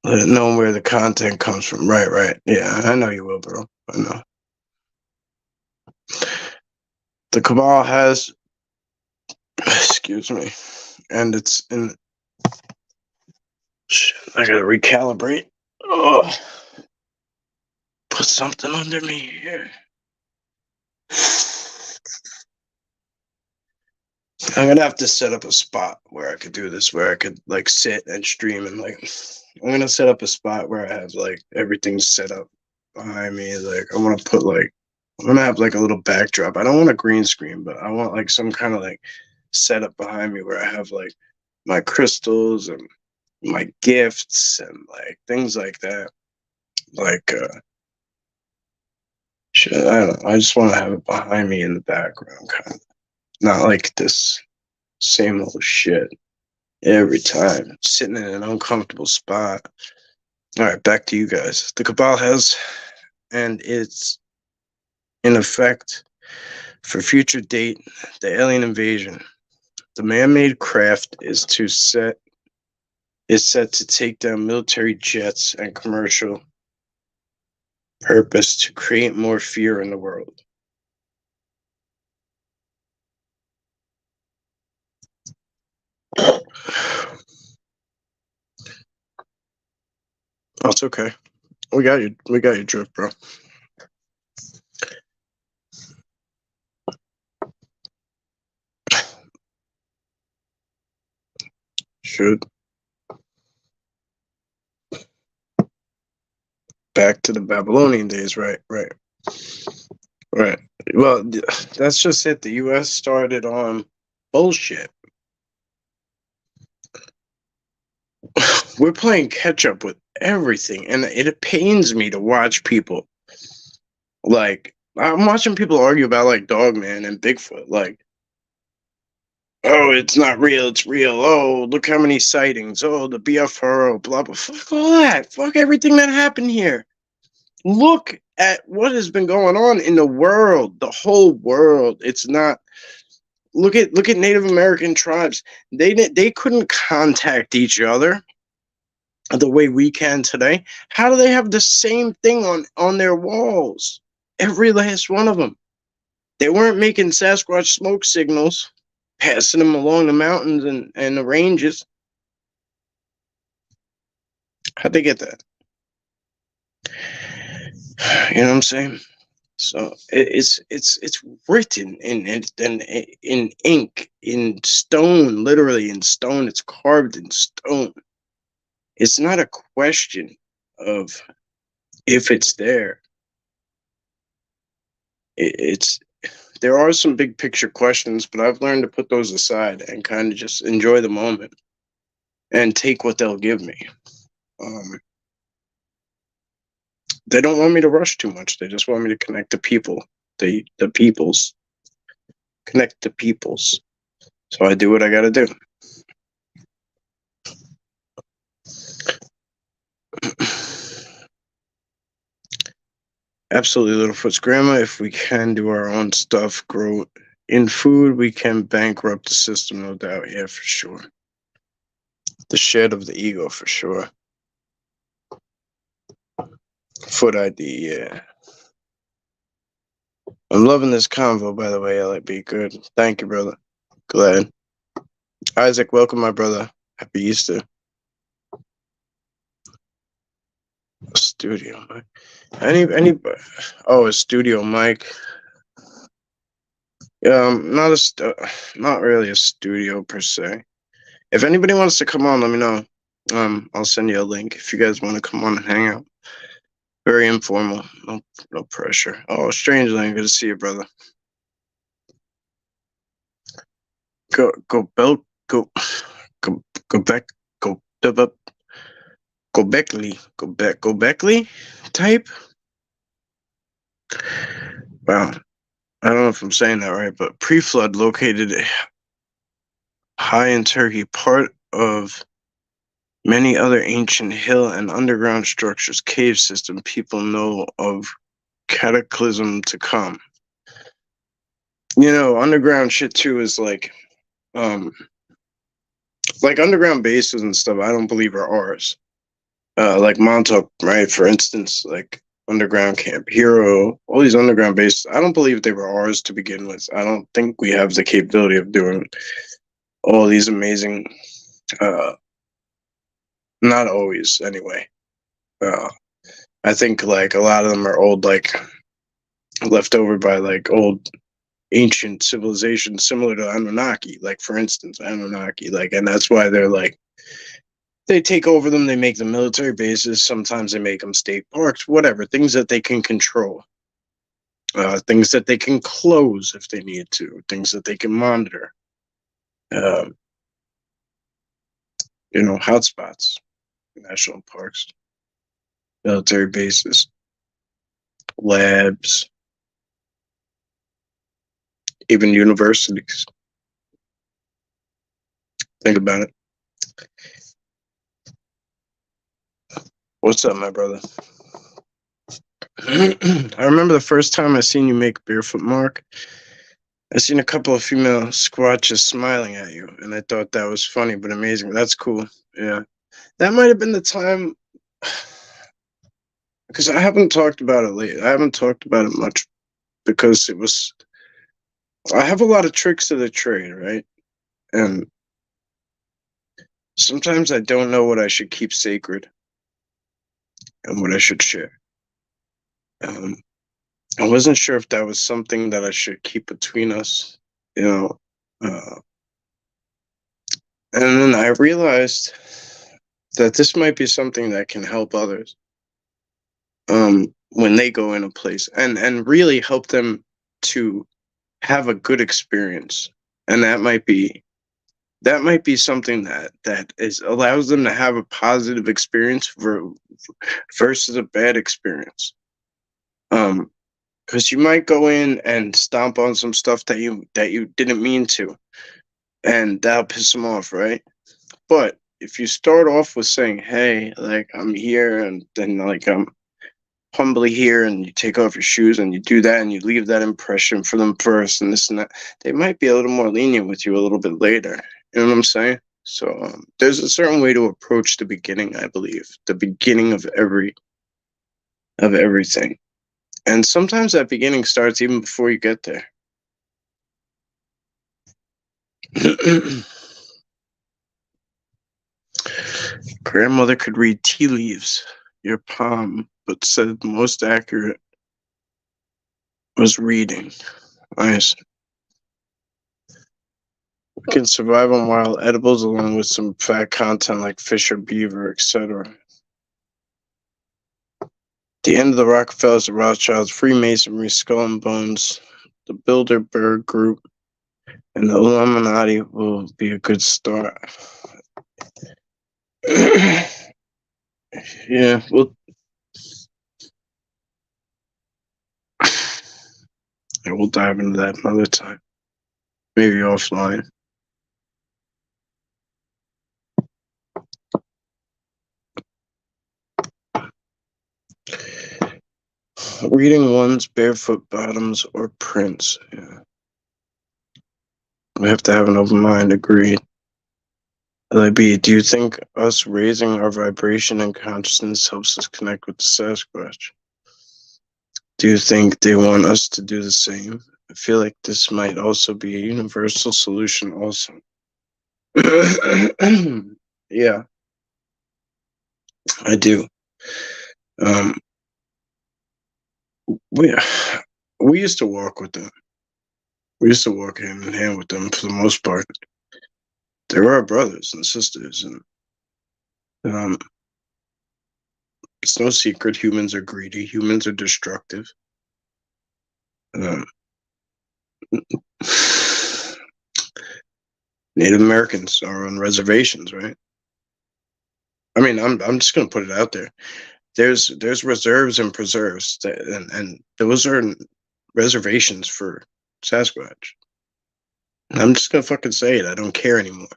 it know where the content comes from. Right. Yeah, I know you will, bro. I know. The cabal has, excuse me, and it's in. Shit, I gotta recalibrate. Oh, put something under me here. I'm gonna have to set up a spot where I could do this, where I could like sit and stream and like. I'm gonna set up a spot where I have like everything set up behind me. Like I want to put like I'm gonna have like a little backdrop. I don't want a green screen, but I want like some kind of like setup behind me where I have like my crystals and my gifts and like things like that. Like shit, I don't know. I just want to have it behind me in the background, kind of. Not like this same old shit every time, sitting in an uncomfortable spot. All right, back to you guys. The Cabal has, and it's in effect for future date, the alien invasion. The man-made craft is set to take down military jets and commercial purpose to create more fear in the world. That's okay. We got you. We got your drift, bro. Should back to the Babylonian days, right? Right. Right. Well, that's just it. The U.S. started on bullshit. We're playing catch up with everything, and it pains me to watch people. Like, I'm watching people argue about like Dogman and Bigfoot. Like, oh, it's not real. It's real. Oh, look how many sightings. Oh, the BFRO. Blah blah. Fuck all that. Fuck everything that happened here. Look at what has been going on in the world, the whole world. It's not. Look at Native American tribes. They couldn't contact each other the way we can today. How do they have the same thing on their walls? Every last one of them. They weren't making Sasquatch smoke signals, passing them along the mountains and the ranges. How'd they get that? You know what I'm saying? So it's written in ink, in stone, literally in stone. It's carved in stone. It's not a question of if it's there. It's there are some big picture questions, but I've learned to put those aside and kind of just enjoy the moment and take what they'll give me. They don't want me to rush too much. They just want me to connect to people, the peoples, connect to peoples. So I do what I got to do. Absolutely, Littlefoot's grandma. If we can do our own stuff, grow in food, we can bankrupt the system, no doubt. Yeah, for sure. The shed of the ego, for sure. Foot ID, yeah. I'm loving this convo, by the way, LAB. Good. Thank you, brother. Glad. Isaac, welcome, my brother. Happy Easter. A studio mic. Any oh, a studio mic. Not really a studio per se. If anybody wants to come on, let me know. I'll send you a link if you guys want to come on and hang out. Very informal, no pressure. Oh, Strangeland, good to see you, brother. Go Beckley type. Wow, I don't know if I'm saying that right, but pre-flood located high in Turkey, part of many other ancient hill and underground structures, cave system people know of cataclysm to come. You know, underground shit too is like underground bases and stuff. I don't believe are ours. Like Montauk, right? For instance, like underground Camp Hero, all these underground bases. I don't believe they were ours to begin with. I don't think we have the capability of doing all these amazing. Not always, anyway. I think like a lot of them are old, like left over by like old ancient civilizations similar to Anunnaki, like for instance, Anunnaki, like, and that's why they're like, they take over them, they make them military bases, sometimes they make them state parks, whatever, things that they can control, things that they can close if they need to, things that they can monitor, hotspots, national parks, military bases, labs, even universities. Think about it. What's up, my brother? I remember the first time I seen you make Barefoot Mark. I seen a couple of female squatches smiling at you, and I thought that was funny but amazing. That's cool. Yeah, that might have been the time, because I haven't talked about it lately. I haven't talked about it much because it was. I have a lot of tricks to the trade, right? And sometimes I don't know what I should keep sacred and what I should share. Um, I wasn't sure if that was something that I should keep between us, you know. Uh, and then I realized that this might be something that can help others when they go in a place and really help them to have a good experience. And that might be something that is allows them to have a positive experience versus a bad experience. Because you might go in and stomp on some stuff that you didn't mean to, and that'll piss them off, right? But if you start off with saying, "Hey, like I'm here," and then like I'm humbly here, and you take off your shoes and you do that, and you leave that impression for them first, and this and that, they might be a little more lenient with you a little bit later. You know what I'm saying? So there's a certain way to approach the beginning. I believe the beginning of everything. And sometimes that beginning starts even before you get there. Grandmother could read tea leaves, your palm, but said the most accurate was reading. Nice. We can survive on wild edibles along with some fat content like fish or beaver, etc. The end of the Rockefellers, the Rothschilds, Freemasonry, Skull and Bones, the Bilderberg Group, and the Illuminati will be a good start. Yeah, well, we'll dive into that another time. Maybe offline. Reading one's barefoot bottoms or prints. Yeah. We have to have an open mind, agreed. LIB, do you think us raising our vibration and consciousness helps us connect with the Sasquatch? Do you think they want us to do the same? I feel like this might also be a universal solution also. Yeah, I do. We used to walk with them. We used to walk hand in hand with them for the most part. They were our brothers and sisters, and it's no secret humans are greedy. Humans are destructive. Native Americans are on reservations, right? I mean, I'm just gonna put it out there. There's reserves and preserves, and those are reservations for Sasquatch. I'm just gonna fucking say it. I don't care anymore.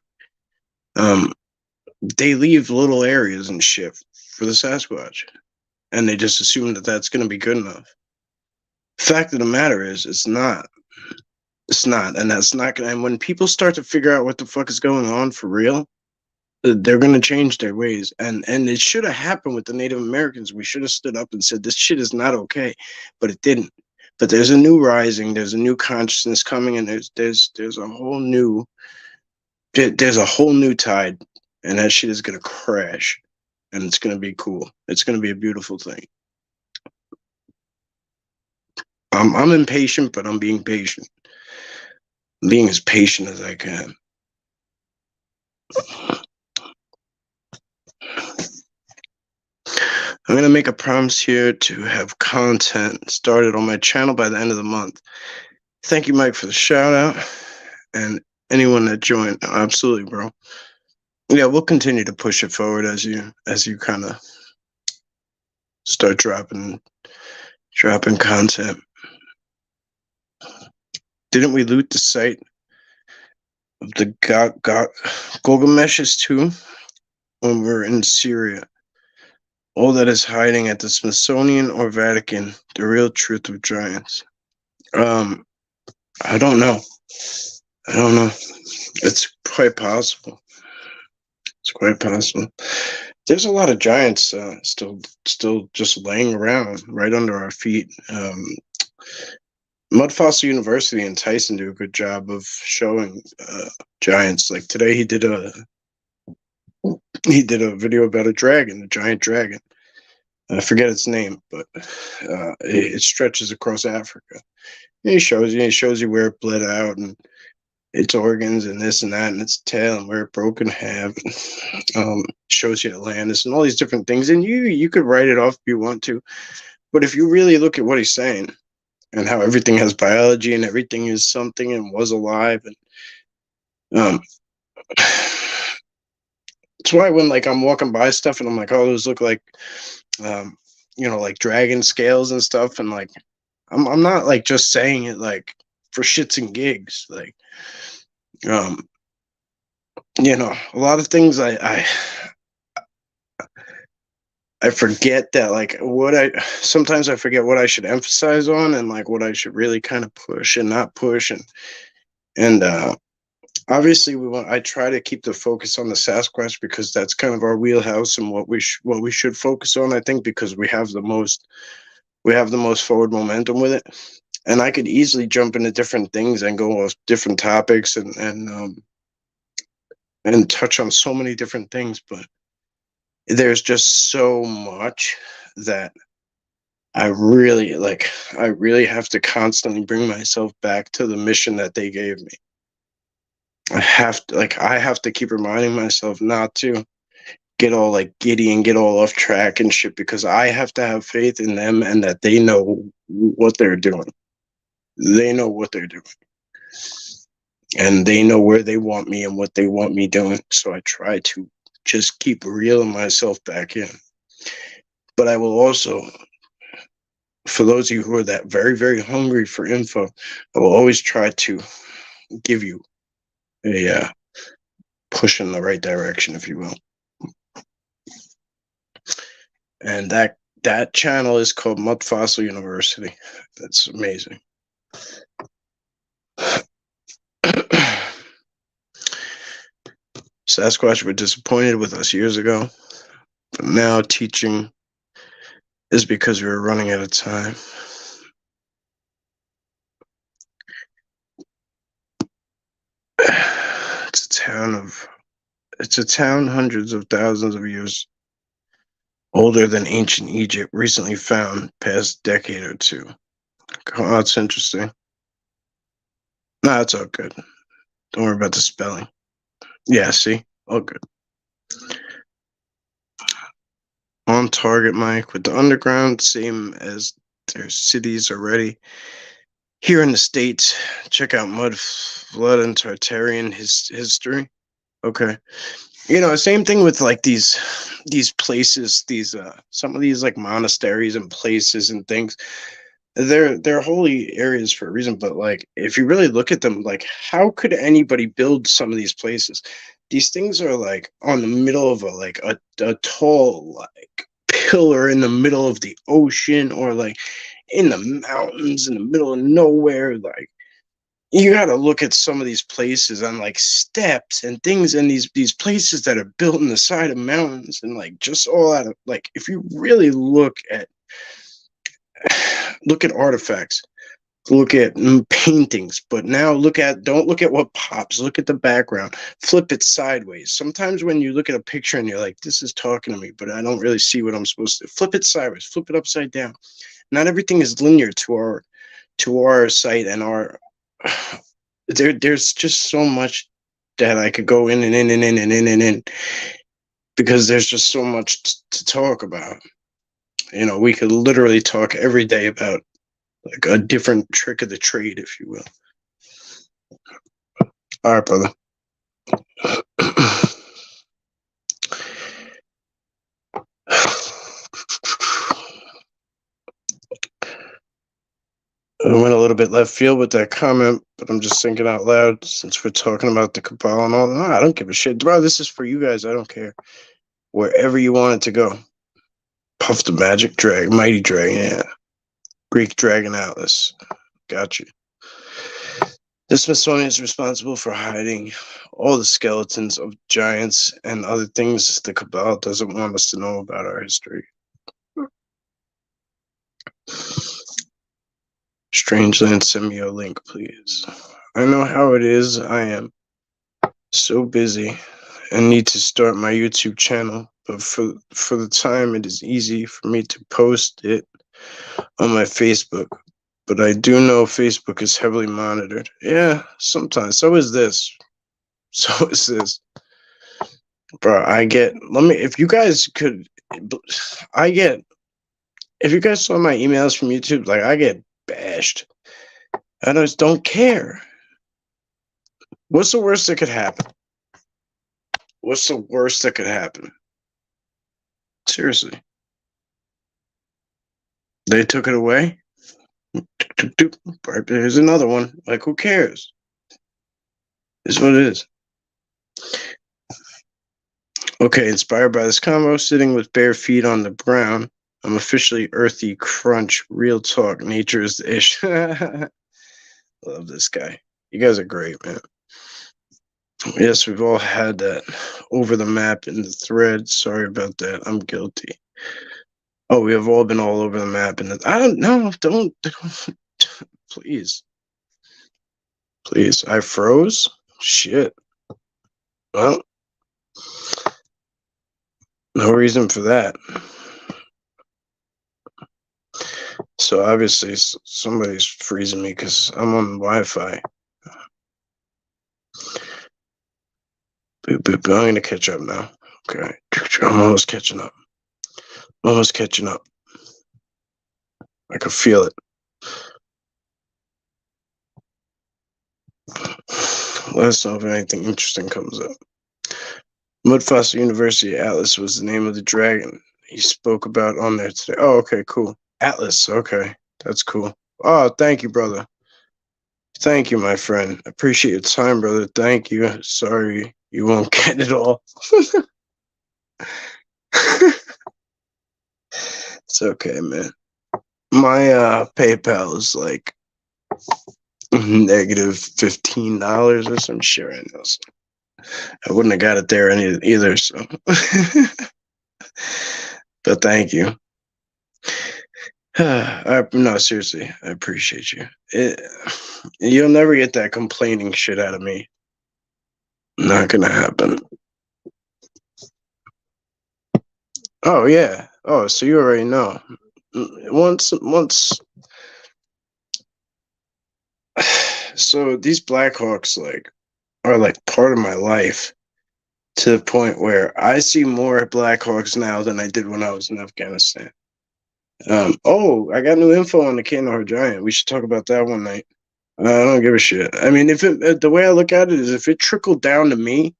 They leave little areas and shit for the Sasquatch, and they just assume that that's gonna be good enough. Fact of the matter is, it's not. It's not, and that's not gonna. And when people start to figure out what the fuck is going on for real, they're gonna change their ways. And it should have happened with the Native Americans. We should have stood up and said this shit is not okay, but it didn't. But there's a new rising. There's a new consciousness coming, and there's a whole new tide, and that shit is gonna crash, and it's gonna be cool. It's gonna be a beautiful thing. I'm impatient, but I'm being patient. I'm being as patient as I can. I'm gonna make a promise here to have content started on my channel by the end of the month. Thank you, Mike, for the shout out, and anyone that joined. Absolutely, bro. Yeah, we'll continue to push it forward as you kind of start dropping content. Didn't we loot the site of the Gilgameshes too when we were in Syria? All that is hiding at the Smithsonian or Vatican, the real truth of giants. Um, I don't know. I don't know. It's quite possible. It's quite possible. There's a lot of giants still just laying around right under our feet. Mud Fossil University and Tyson do a good job of showing giants. Like today, he did a video about a dragon, a giant dragon. I forget its name, but it stretches across Africa. And he shows you where it bled out and its organs and this and that and its tail and where it broke in half. Shows you Atlantis and all these different things. And you could write it off if you want to, but if you really look at what he's saying and how everything has biology and everything is something and was alive, and it's why when like I'm walking by stuff and I'm like, oh, those look like like dragon scales and stuff, and like I'm not like just saying it like for shits and gigs. Like a lot of things I forget that like sometimes I forget what I should emphasize on and like what I should really kind of push and not push, and obviously I try to keep the focus on the Sasquatch because that's kind of our wheelhouse and what we should focus on, I think, because we have the most forward momentum with it. And I could easily jump into different things and go off different topics and touch on so many different things, but there's just so much that I really have to constantly bring myself back to the mission that they gave me. I have to keep reminding myself not to get all like giddy and get all off track and shit, because I have to have faith in them and that they know what they're doing. They know what they're doing. And they know where they want me and what they want me doing. So I try to just keep reeling myself back in. But I will also, for those of you who are that very, very hungry for info, I will always try to give you a push in the right direction, if you will. And that channel is called Mud Fossil University. That's amazing. Sasquatch were disappointed with us years ago, but now teaching is because we were running out of time. It's a town hundreds of thousands of years older than ancient Egypt, recently found past decade or two. Oh, that's interesting. No, it's all good. Don't worry about the spelling. Yeah, see? All good. On target, Mike, with the underground, same as their cities already. Here in the States, check out Mud Flood and Tartarian history. Okay. Same thing with like these places, some of these like monasteries and places and things. They're holy areas for a reason, but like if you really look at them, like how could anybody build some of these places? These things are like on the middle of a tall like pillar in the middle of the ocean, or like in the mountains in the middle of nowhere. Like you got to look at some of these places on like steps and things, and these places that are built in the side of mountains, and like just all out of like, if you really look at artifacts, look at paintings, but now don't look at what pops, look at the background, flip it sideways. Sometimes when you look at a picture and you're like, this is talking to me, but I don't really see what I'm supposed to, flip it sideways, flip it upside down. Not everything is linear to our sight and our there's just so much that I could go in and in and in and in and in, because there's just so much to talk about. We could literally talk every day about like a different trick of the trade, if you will. All right, brother. I went a little bit left field with that comment, but I'm just thinking out loud since we're talking about the Cabal and all. No, I don't give a shit, bro. This is for you guys. I don't care. Wherever you want it to go. Puff the Magic Dragon, Mighty Dragon, yeah. Greek Dragon Atlas. Got you. The Smithsonian is responsible for hiding all the skeletons of giants and other things the Cabal doesn't want us to know about our history. Strangeland, send me a link, please. I know how it is. I am so busy and need to start my YouTube channel, but for the time it is easy for me to post it on my Facebook. But I do know Facebook is heavily monitored. Yeah, sometimes. So is this. So is this. Bro, if you guys could, if you guys saw my emails from YouTube, like, I get bashed. I just don't care. What's the worst that could happen? What's the worst that could happen? Seriously. They took it away? Here's another one. Like, who cares? It's what it is. Okay, inspired by this combo, sitting with bare feet on the ground. I'm officially earthy crunch, real talk. Nature is the ish. Love this guy. You guys are great, man. Yes, we've all had that over the map in the thread. Sorry about that. I'm guilty. Oh, we have all been all over the map in the. I don't know. Don't. Please. Please. I froze? Shit. Well, no reason for that. So obviously somebody's freezing me because I'm on Wi-Fi. Boop, boop, boop. I'm going to catch up now. Okay. I'm almost catching up. Almost catching up. I can feel it. Let us know if anything interesting comes up. Mudfossil University Atlas was the name of the dragon he spoke about on there today. Oh, okay, cool. Atlas, okay. That's cool. Oh, thank you, brother. Thank you, my friend. Appreciate your time, brother. Thank you. Sorry you won't get it all. It's okay, man. My PayPal is like negative $15 or some shit right now. So I wouldn't have got it there either. So, but thank you. No, seriously, I appreciate you. You'll never get that complaining shit out of me. Not gonna happen. Oh yeah. Oh, so you already know. Once. So these Blackhawks are like part of my life, to the point where I see more Blackhawks now than I did when I was in Afghanistan. Oh, I got new info on the Kandahar Giant. We should talk about that one night. I don't give a shit. I mean, the way I look at it is, if it trickled down to me,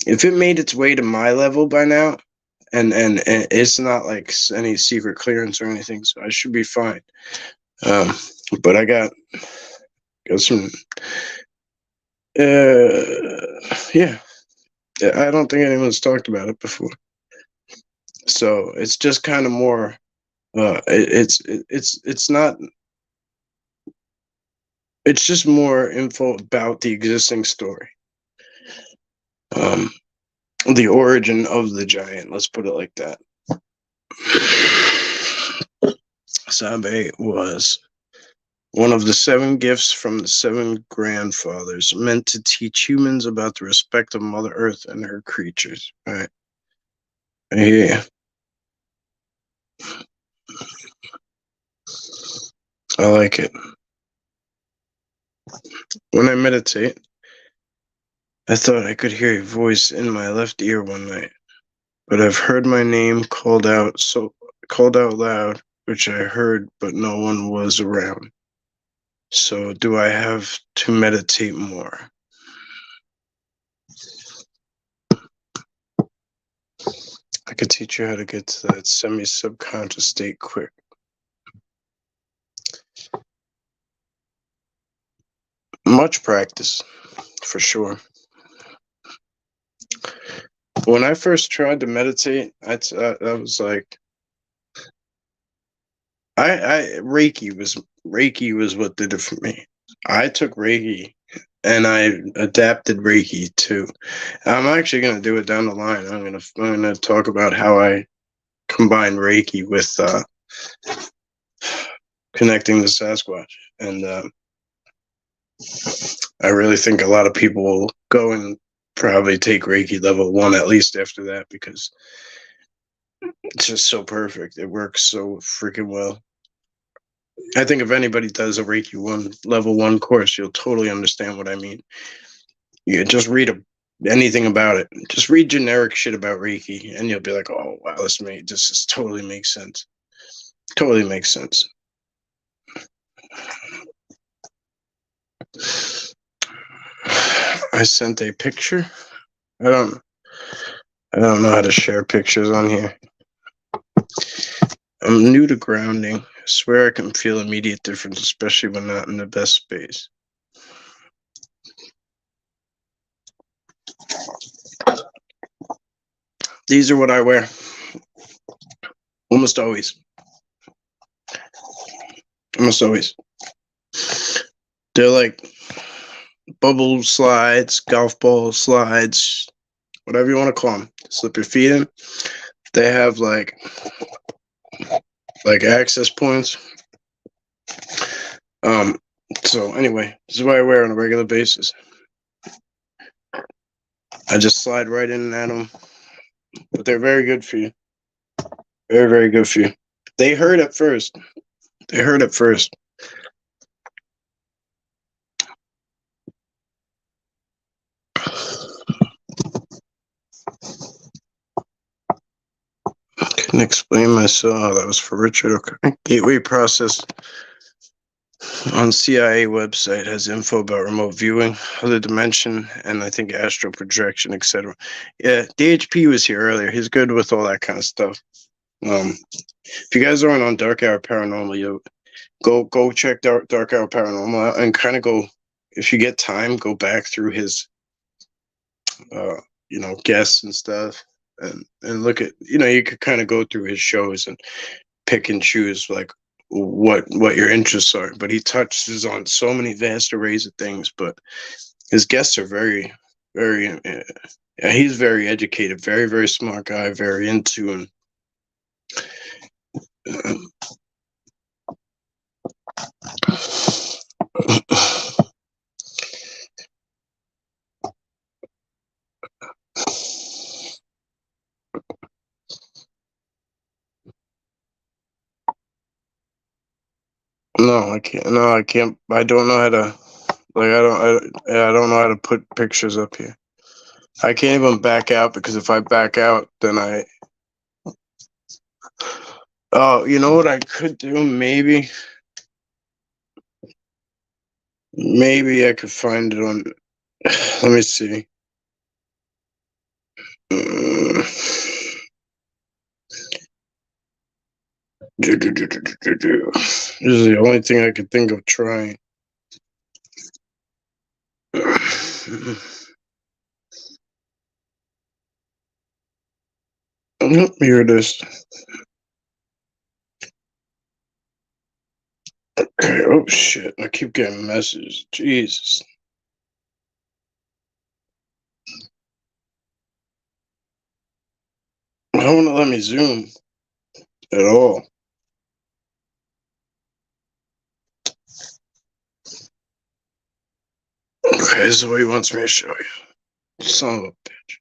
if it made its way to my level by now, and it's not like any secret clearance or anything, so I should be fine. But I got some. Yeah, I don't think anyone's talked about it before, so it's just kind of more. It's not. It's just more info about the existing story. The origin of the giant. Let's put it like that. Sabe was one of the 7 gifts from the 7 grandfathers, meant to teach humans about the respect of Mother Earth and her creatures. All right. Yeah. I like it. When I meditate, I thought I could hear a voice in my left ear one night, but I've heard my name called out loud, which I heard, but no one was around. So do I have to meditate more? I could teach you how to get to that semi-subconscious state quick. Much practice, for sure. When I first tried to meditate, I was like, Reiki was what did it for me. I took Reiki and I adapted Reiki too. I'm actually gonna do it down the line. I'm gonna talk about how I combine Reiki with connecting to Sasquatch, and I really think a lot of people will go and probably take Reiki level 1 at least after that, because it's just so perfect. It works so freaking well. I think if anybody does a Reiki 1 level 1 course, you'll totally understand what I mean. You just read anything about it. Just read generic shit about Reiki, and you'll be like, "Oh wow, this just totally makes sense. Totally makes sense." I sent a picture. I don't know how to share pictures on here. I'm new to grounding. I swear I can feel immediate difference, especially when not in the best space. These are what I wear. Almost always. Almost always. They're like bubble slides, golf ball slides, whatever you want to call them. Slip your feet in. They have like access points. So anyway, this is what I wear on a regular basis. I just slide right in and at them, but they're very good for you. Very, very good for you. They hurt at first. Couldn't explain myself. Oh, that was for Richard. Okay. Gateway process on CIA website has info about remote viewing, other dimension, and I think astral projection, etc. Yeah, DHP was here earlier. He's good with all that kind of stuff. If you guys aren't on Dark Hour Paranormal, you go check Dark Hour Paranormal out and kind of go, if you get time, go back through his guests and stuff, and look at, you could kind of go through his shows and pick and choose like what your interests are. But he touches on so many vast arrays of things. But his guests are very, very. He's very educated, very, very smart guy, very into him. No, I can't. No, I can't. I don't know how to. Like, I don't know how to put pictures up here. I can't even back out, because if I back out, then oh, you know what I could do? Maybe I could find it on. Let me see. This is the only thing I could think of trying. Here it is. Okay. Oh shit! I keep getting messages. Jesus. I don't want to let me zoom at all. Okay, this is what he wants me to show you. Son of a bitch.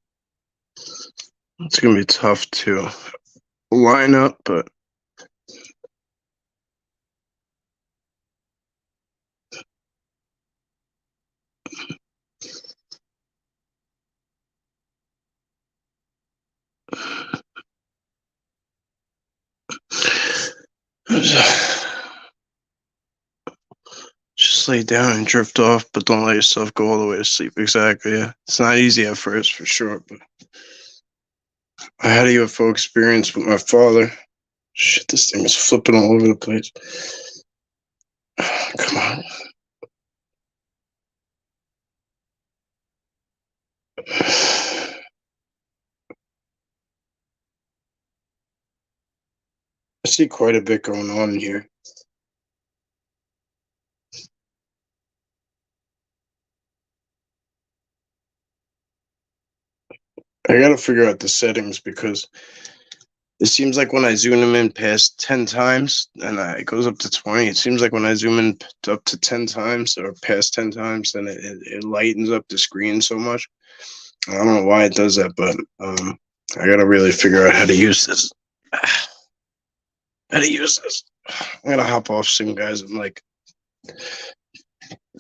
It's gonna be tough to line up, but just lay down and drift off, but don't let yourself go all the way to sleep. Exactly. Yeah, it's not easy at first, for sure, but I had a UFO experience with my father. Shit, this thing is flipping all over the place. Come on. see quite a bit going on here. I gotta figure out the settings because it seems like when I zoom them in past 10 times and it goes up to 20, it seems like when I zoom in up to 10 times or past 10 times, then it lightens up the screen so much. I don't know why it does that, but I gotta really figure out how to use this. How to use this. I'm gonna hop off soon, guys. I'm like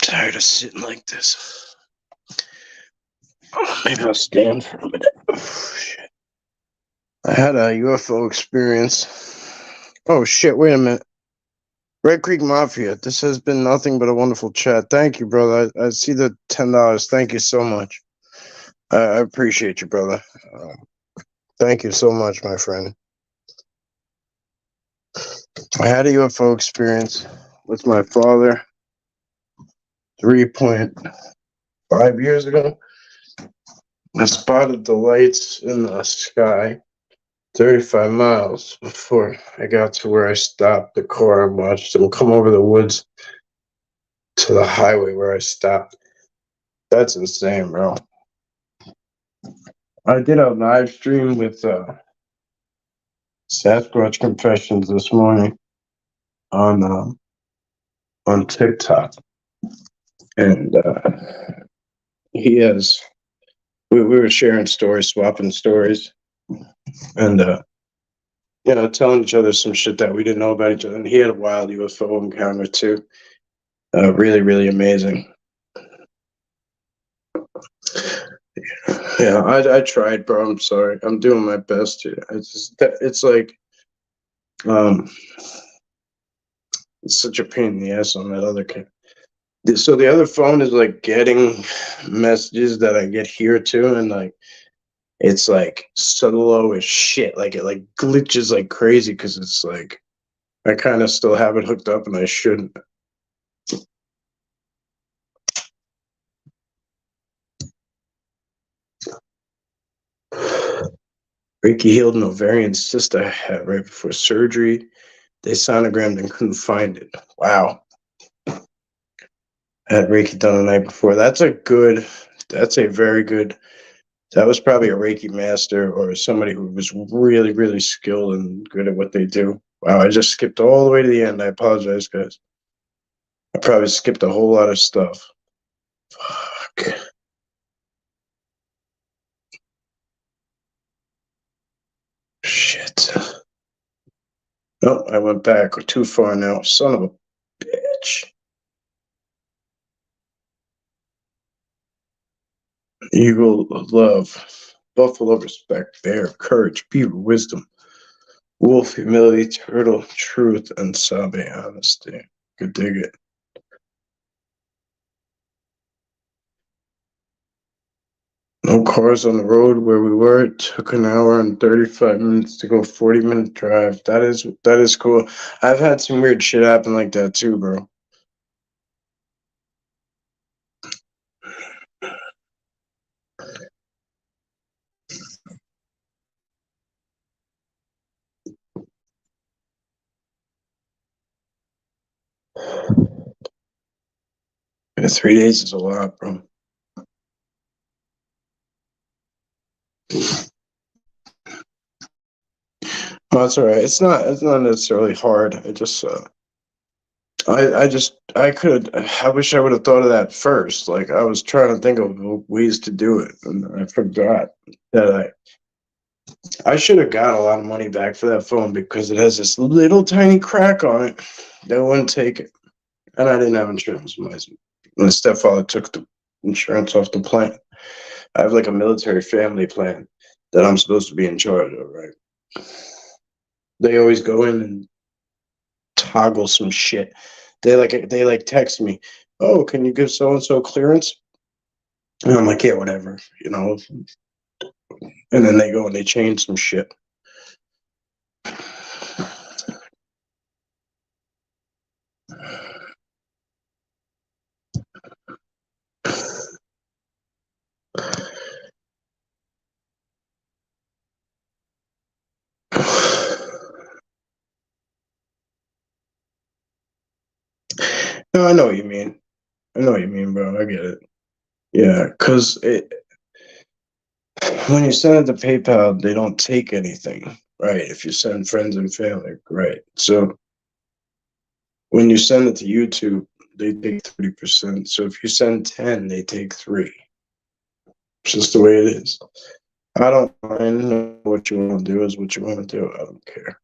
tired of sitting like this. Oh, maybe I'll stand for a minute. Oh, shit. I had a UFO experience. Oh shit, wait a minute. Red Creek Mafia, this has been nothing but a wonderful chat. Thank you, brother. I see the $10. Thank you so much. I appreciate you, brother. Thank you so much, my friend. I had a UFO experience with my father 3.5 years ago. I spotted the lights in the sky 35 miles before I got to where I stopped the car and watched them come over the woods to the highway where I stopped. That's insane, bro. I did a live stream with Sasquatch Confessions this morning on TikTok, and he has. We were sharing stories, swapping stories, and telling each other some shit that we didn't know about each other. And he had a wild UFO encounter too. Really, really amazing. Yeah, I tried, bro. I'm sorry. I'm doing my best here. It's like, it's such a pain in the ass on that other kid. So the other phone is like getting messages that I get here too, and like it's like slow as shit. Like it like glitches like crazy because it's like I kind of still have it hooked up and I shouldn't. Reiki healed an ovarian cyst I had right before surgery. They sonogrammed and couldn't find it. Wow. I had Reiki done the night before. That's a very good, that was probably a Reiki master or somebody who was really, really skilled and good at what they do. Wow, I just skipped all the way to the end. I apologize, guys. I probably skipped a whole lot of stuff. Fuck. Shit. No, I went back too far now. Son of a bitch. Eagle of love. Buffalo respect. Bear courage. Beaver wisdom. Wolf humility. Turtle truth. And Sabe honesty. Could dig it. No cars on the road where we were. It took an hour and 35 minutes to go 40-minute drive. That is cool. I've had some weird shit happen like that too, bro. Yeah, 3 days is a lot, bro. Well, that's all right. It's not necessarily hard. I wish I would have thought of that first. Like I was trying to think of ways to do it, and I forgot that I should have got a lot of money back for that phone because it has this little tiny crack on it that wouldn't take it, and I didn't have insurance. My stepfather took the insurance off the plan. I have like a military family plan that I'm supposed to be in charge of, right? They always go in and toggle some shit. They text me, "Oh, can you give so and so clearance?" And I'm like, "Yeah, whatever," you know. And then they go and they change some shit. No, I know what you mean. I know what you mean, bro. I get it. Yeah, because when you send it to PayPal, they don't take anything, right? If you send friends and family, right? So when you send it to YouTube, they take 30%. So if you send 10, they take 3. It's just the way it is. I don't mind. What you want to do is what you want to do. I don't care.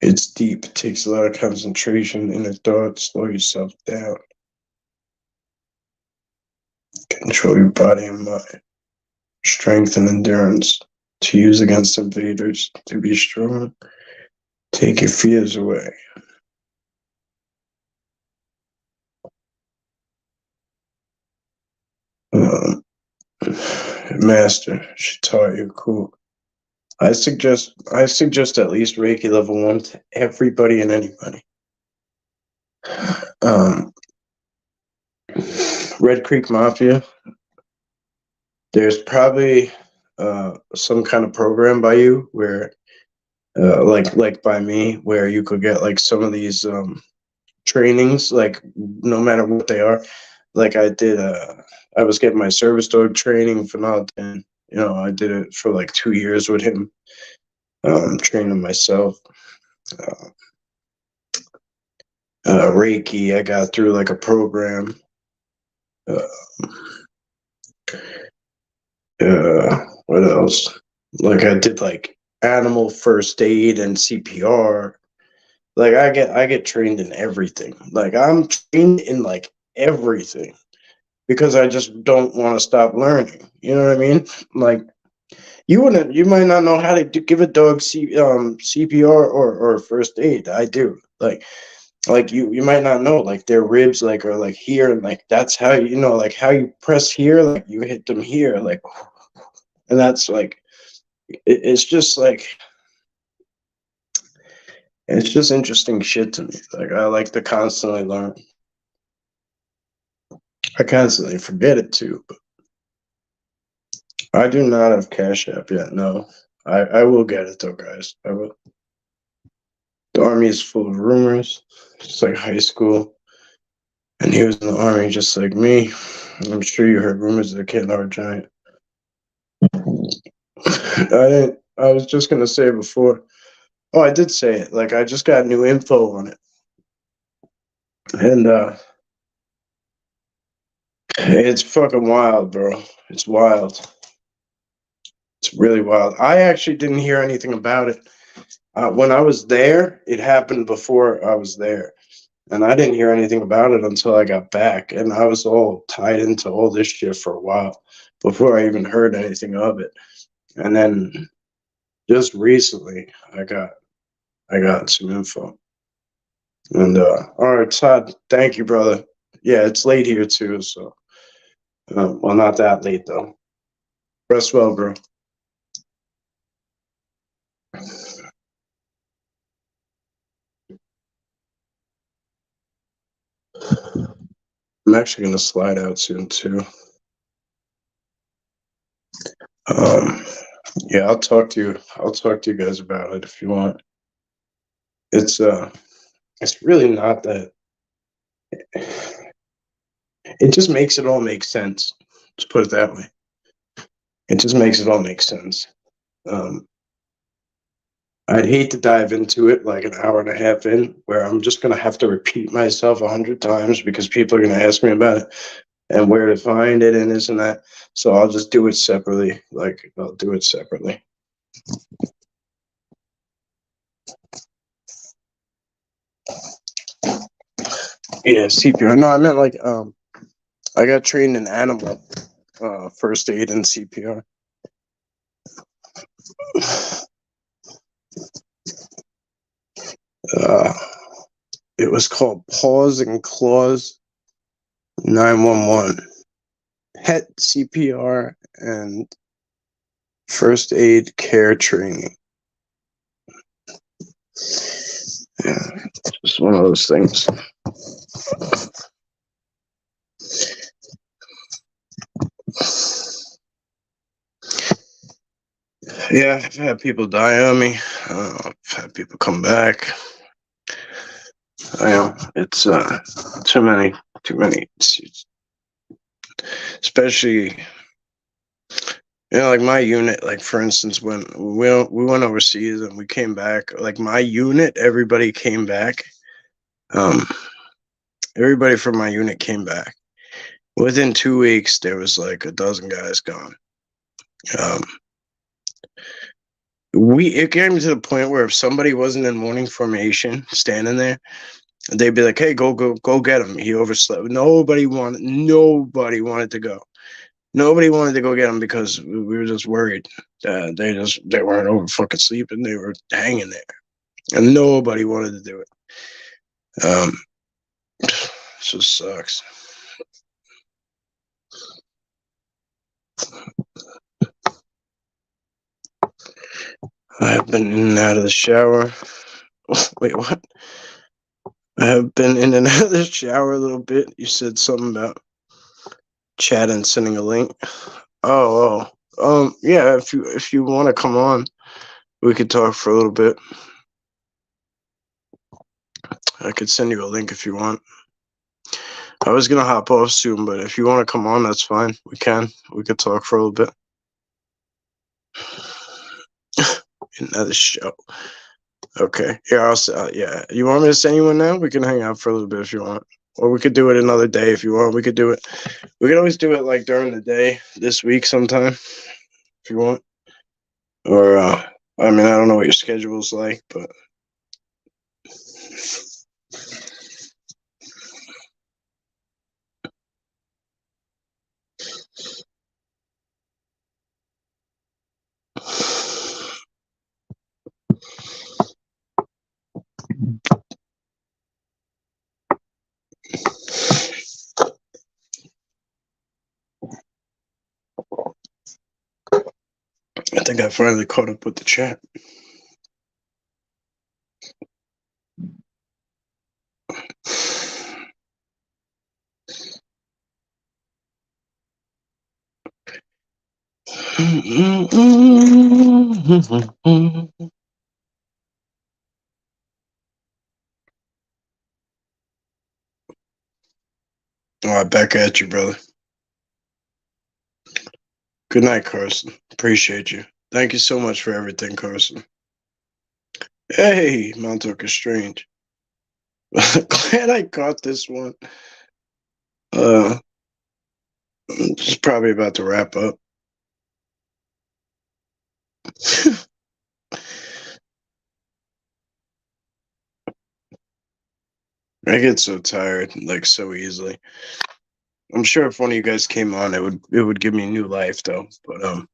It's deep. It takes a lot of concentration in a thought. Slow yourself down. Control your body and mind. Strength and endurance to use against invaders. To be strong. Take your fears away. Um, Master, she taught you. Cool. I suggest at least Reiki level 1 to everybody and anybody. Um, Red Creek Mafia. There's probably some kind of program by you where, like by me, where you could get like some of these trainings, like no matter what they are. Like I did, I was getting my service dog training for not, and I did it for like 2 years with him, training myself. Uh, Reiki, I got through like a program. Uh, what else? Like I did like animal first aid and CPR. Like I get trained in everything. Like I'm trained in like everything because I just don't want to stop learning. You know what I mean? Like you might not know how to give a dog CPR or first aid. I do. Like you might not know like their ribs like are like here and like that's how like how you press here, like you hit them here, like, and that's like it's just like it's just interesting shit to me. Like I like to constantly learn. I constantly forget it too, but I do not have Cash App yet. No, I will get it though, guys. I will. The army is full of rumors. It's like high school, and he was in the army just like me. I'm sure you heard rumors of the kid Large Giant. I didn't. I was just gonna say before. Oh, I did say it. Like I just got new info on it, and it's fucking wild, bro. It's wild. It's really wild. I actually didn't hear anything about it. When I was there, it happened before I was there. And I didn't hear anything about it until I got back. And I was all tied into all this shit for a while before I even heard anything of it. And then just recently I got some info. And all right, Todd, thank you, brother. Yeah, it's late here too, so well, not that late though. Rest well, bro. I'm actually gonna slide out soon too. Um, yeah, I'll talk to you. I'll talk to you guys about it if you want. It's it's really not that. It just makes it all make sense. Let's put it that way. It just makes it all make sense. Um, I'd hate to dive into it like an hour and a half in, where I'm just gonna have to repeat myself 100 times because people are gonna ask me about it and where to find it and this and that. So I'll just do it separately. Like I'll do it separately. Yeah, CPR. No, I meant like I got trained in animal first aid and CPR. Uh, it was called Paws and Claws 911, pet CPR, and first aid care training. Yeah, just one of those things. Yeah, I've had people die on me. I've had people come back. I know it's too many, too many. Especially, like my unit. Like for instance, when we went overseas and we came back, like my unit, everybody came back. Um, everybody from my unit came back. Within 2 weeks, there was like a dozen guys gone. Um, it came to the point where if somebody wasn't in morning formation, standing there, they'd be like, "Hey, go get him. He overslept." Nobody wanted to go. Nobody wanted to go get him because we were just worried that they weren't over fucking sleeping. They were hanging there, and nobody wanted to do it. So sucks. I've been in and out of the shower. Wait, what? I have been in and out of the shower a little bit. You said something about chat and sending a link. Yeah. If you want to come on, we could talk for a little bit. I could send you a link if you want. I was gonna hop off soon, but if you want to come on, that's fine. We can. We could talk for a little bit. Another show. Okay. Yeah. Yeah. You want me to send you one now? We can hang out for a little bit if you want, or we could do it another day if you want. We could do it. We could always do it like during the day this week sometime if you want. Or I mean, I don't know what your schedule's like, but I think I finally caught up with the chat. All right, back at you, brother. Good night, Carson. Appreciate you. Thank you so much for everything, Carson. Hey, Montauk is strange. Glad I caught this one. It's probably about to wrap up. I get so tired, like so easily. I'm sure if one of you guys came on, it would give me new life, though. But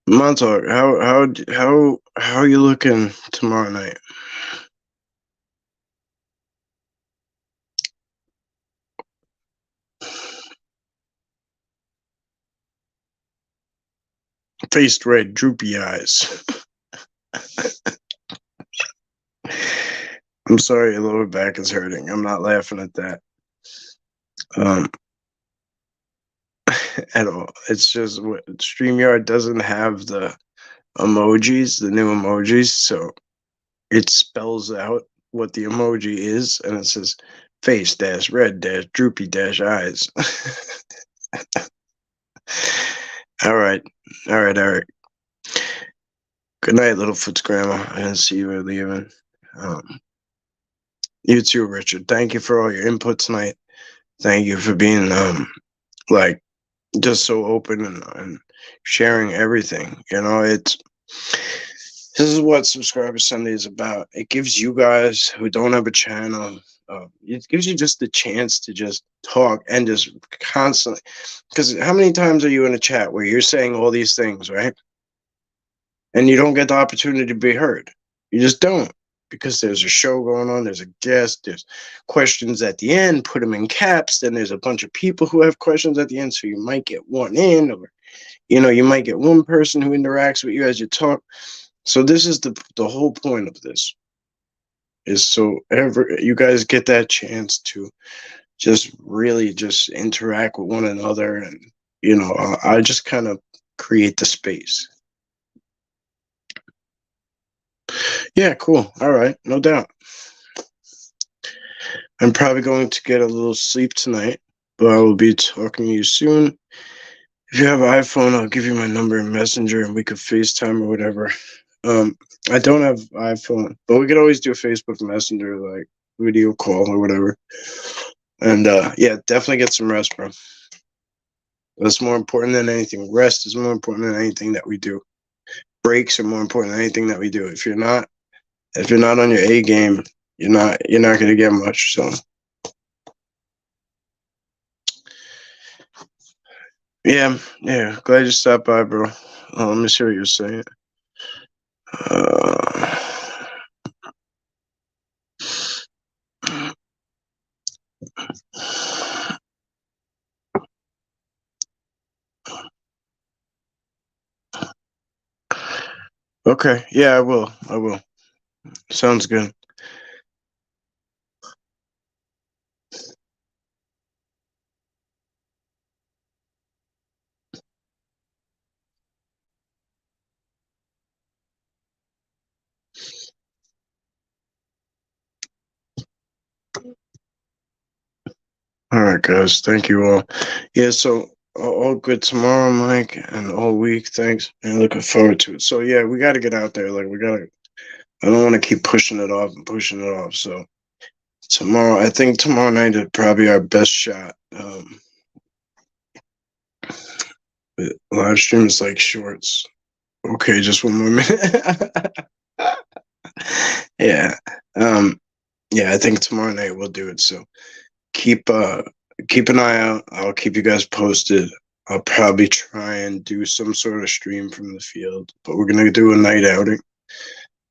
Montauk, how are you looking tomorrow night? Faced red, droopy eyes. I'm sorry, your lower back is hurting. I'm not laughing at that. At all. It's just StreamYard doesn't have the emojis, the new emojis, so it spells out what the emoji is, and it says face dash red dash droopy dash eyes. All right, Eric. Good night, Littlefoot's grandma. I didn't see you were leaving. You too, Richard. Thank you for all your input tonight. Thank you for being like just so open and sharing everything. This is what Subscriber Sunday is about. It gives you guys who don't have a channel, it gives you just the chance to just talk and just constantly. Because how many times are you in a chat where you're saying all these things, right? And you don't get the opportunity to be heard. You just don't. Because there's a show going on, there's a guest, there's questions at the end, put them in caps, then there's a bunch of people who have questions at the end, so you might get one in, or you might get one person who interacts with you as you talk. So this is the whole point of this, is so you guys get that chance to just really just interact with one another. And I just kind of create the space. Yeah, cool. All right, no doubt. I'm probably going to get a little sleep tonight, but I will be talking to you soon. If you have an iPhone, I'll give you my number in Messenger and we could FaceTime or whatever. I don't have iPhone, but we could always do Facebook Messenger, like video call or whatever. And yeah, definitely get some rest, bro. That's more important than anything. Rest is more important than anything that we do. Breaks are more important than anything that we do. If you're not on your A game, you're not gonna get much. So yeah, glad you stopped by, bro. Let me see what you're saying. Okay, yeah, I will. Sounds good. All right, guys. Thank you all. Yeah, so all good tomorrow, Mike, and all week. Thanks, and looking forward to it. So yeah, we got to get out there. Like we gotta. I don't want to keep pushing it off and pushing it off. So tomorrow, I think tomorrow night is probably our best shot. Live stream is like shorts. Okay, just one more minute. Yeah. Yeah, I think tomorrow night we'll do it. So keep an eye out. I'll keep you guys posted. I'll probably try and do some sort of stream from the field, but we're gonna do a night outing.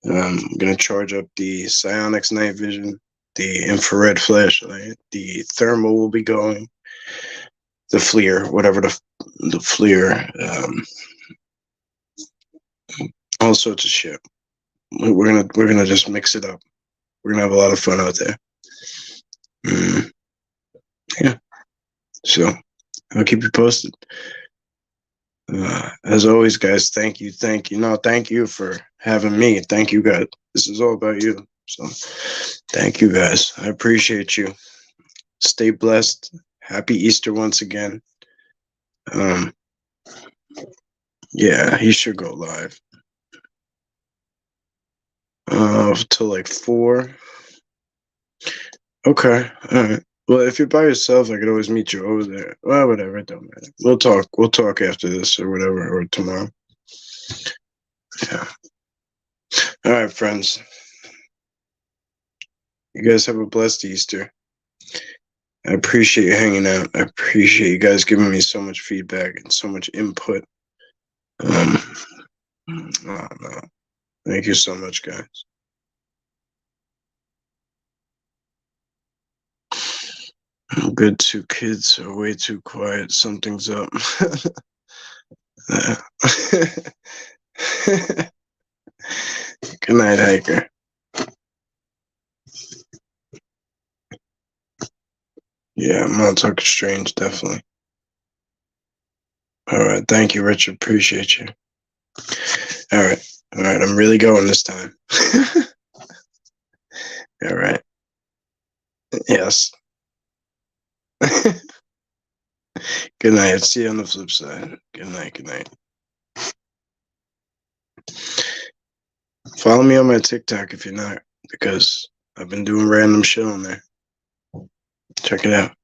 I'm gonna charge up the Psionics night vision, the infrared flashlight, the thermal will be going, the FLIR, whatever the FLIR, all sorts of shit. We're gonna just mix it up. We're gonna have a lot of fun out there. Yeah. So I'll keep you posted. As always, guys, thank you. No, thank you for having me. Thank you, guys. This is all about you. So thank you, guys. I appreciate you. Stay blessed. Happy Easter once again. Yeah, he should go live. Till like 4. Okay. All right. Well, if you're by yourself, I could always meet you over there. Well, whatever, it don't matter. We'll talk after this or whatever, or tomorrow. Yeah. All right, friends. You guys have a blessed Easter. I appreciate you hanging out. I appreciate you guys giving me so much feedback and so much input. Oh, no. Thank you so much, guys. Good 2 kids are way too quiet. Something's up. Good night, Hiker. Yeah, I'm not talking strange, definitely. All right, thank you, Richard. Appreciate you. All right, I'm really going this time. All right. Yes. Good night. See you on the flip side. Good night. Follow me on my TikTok if you're not, because I've been doing random shit on there. Check it out.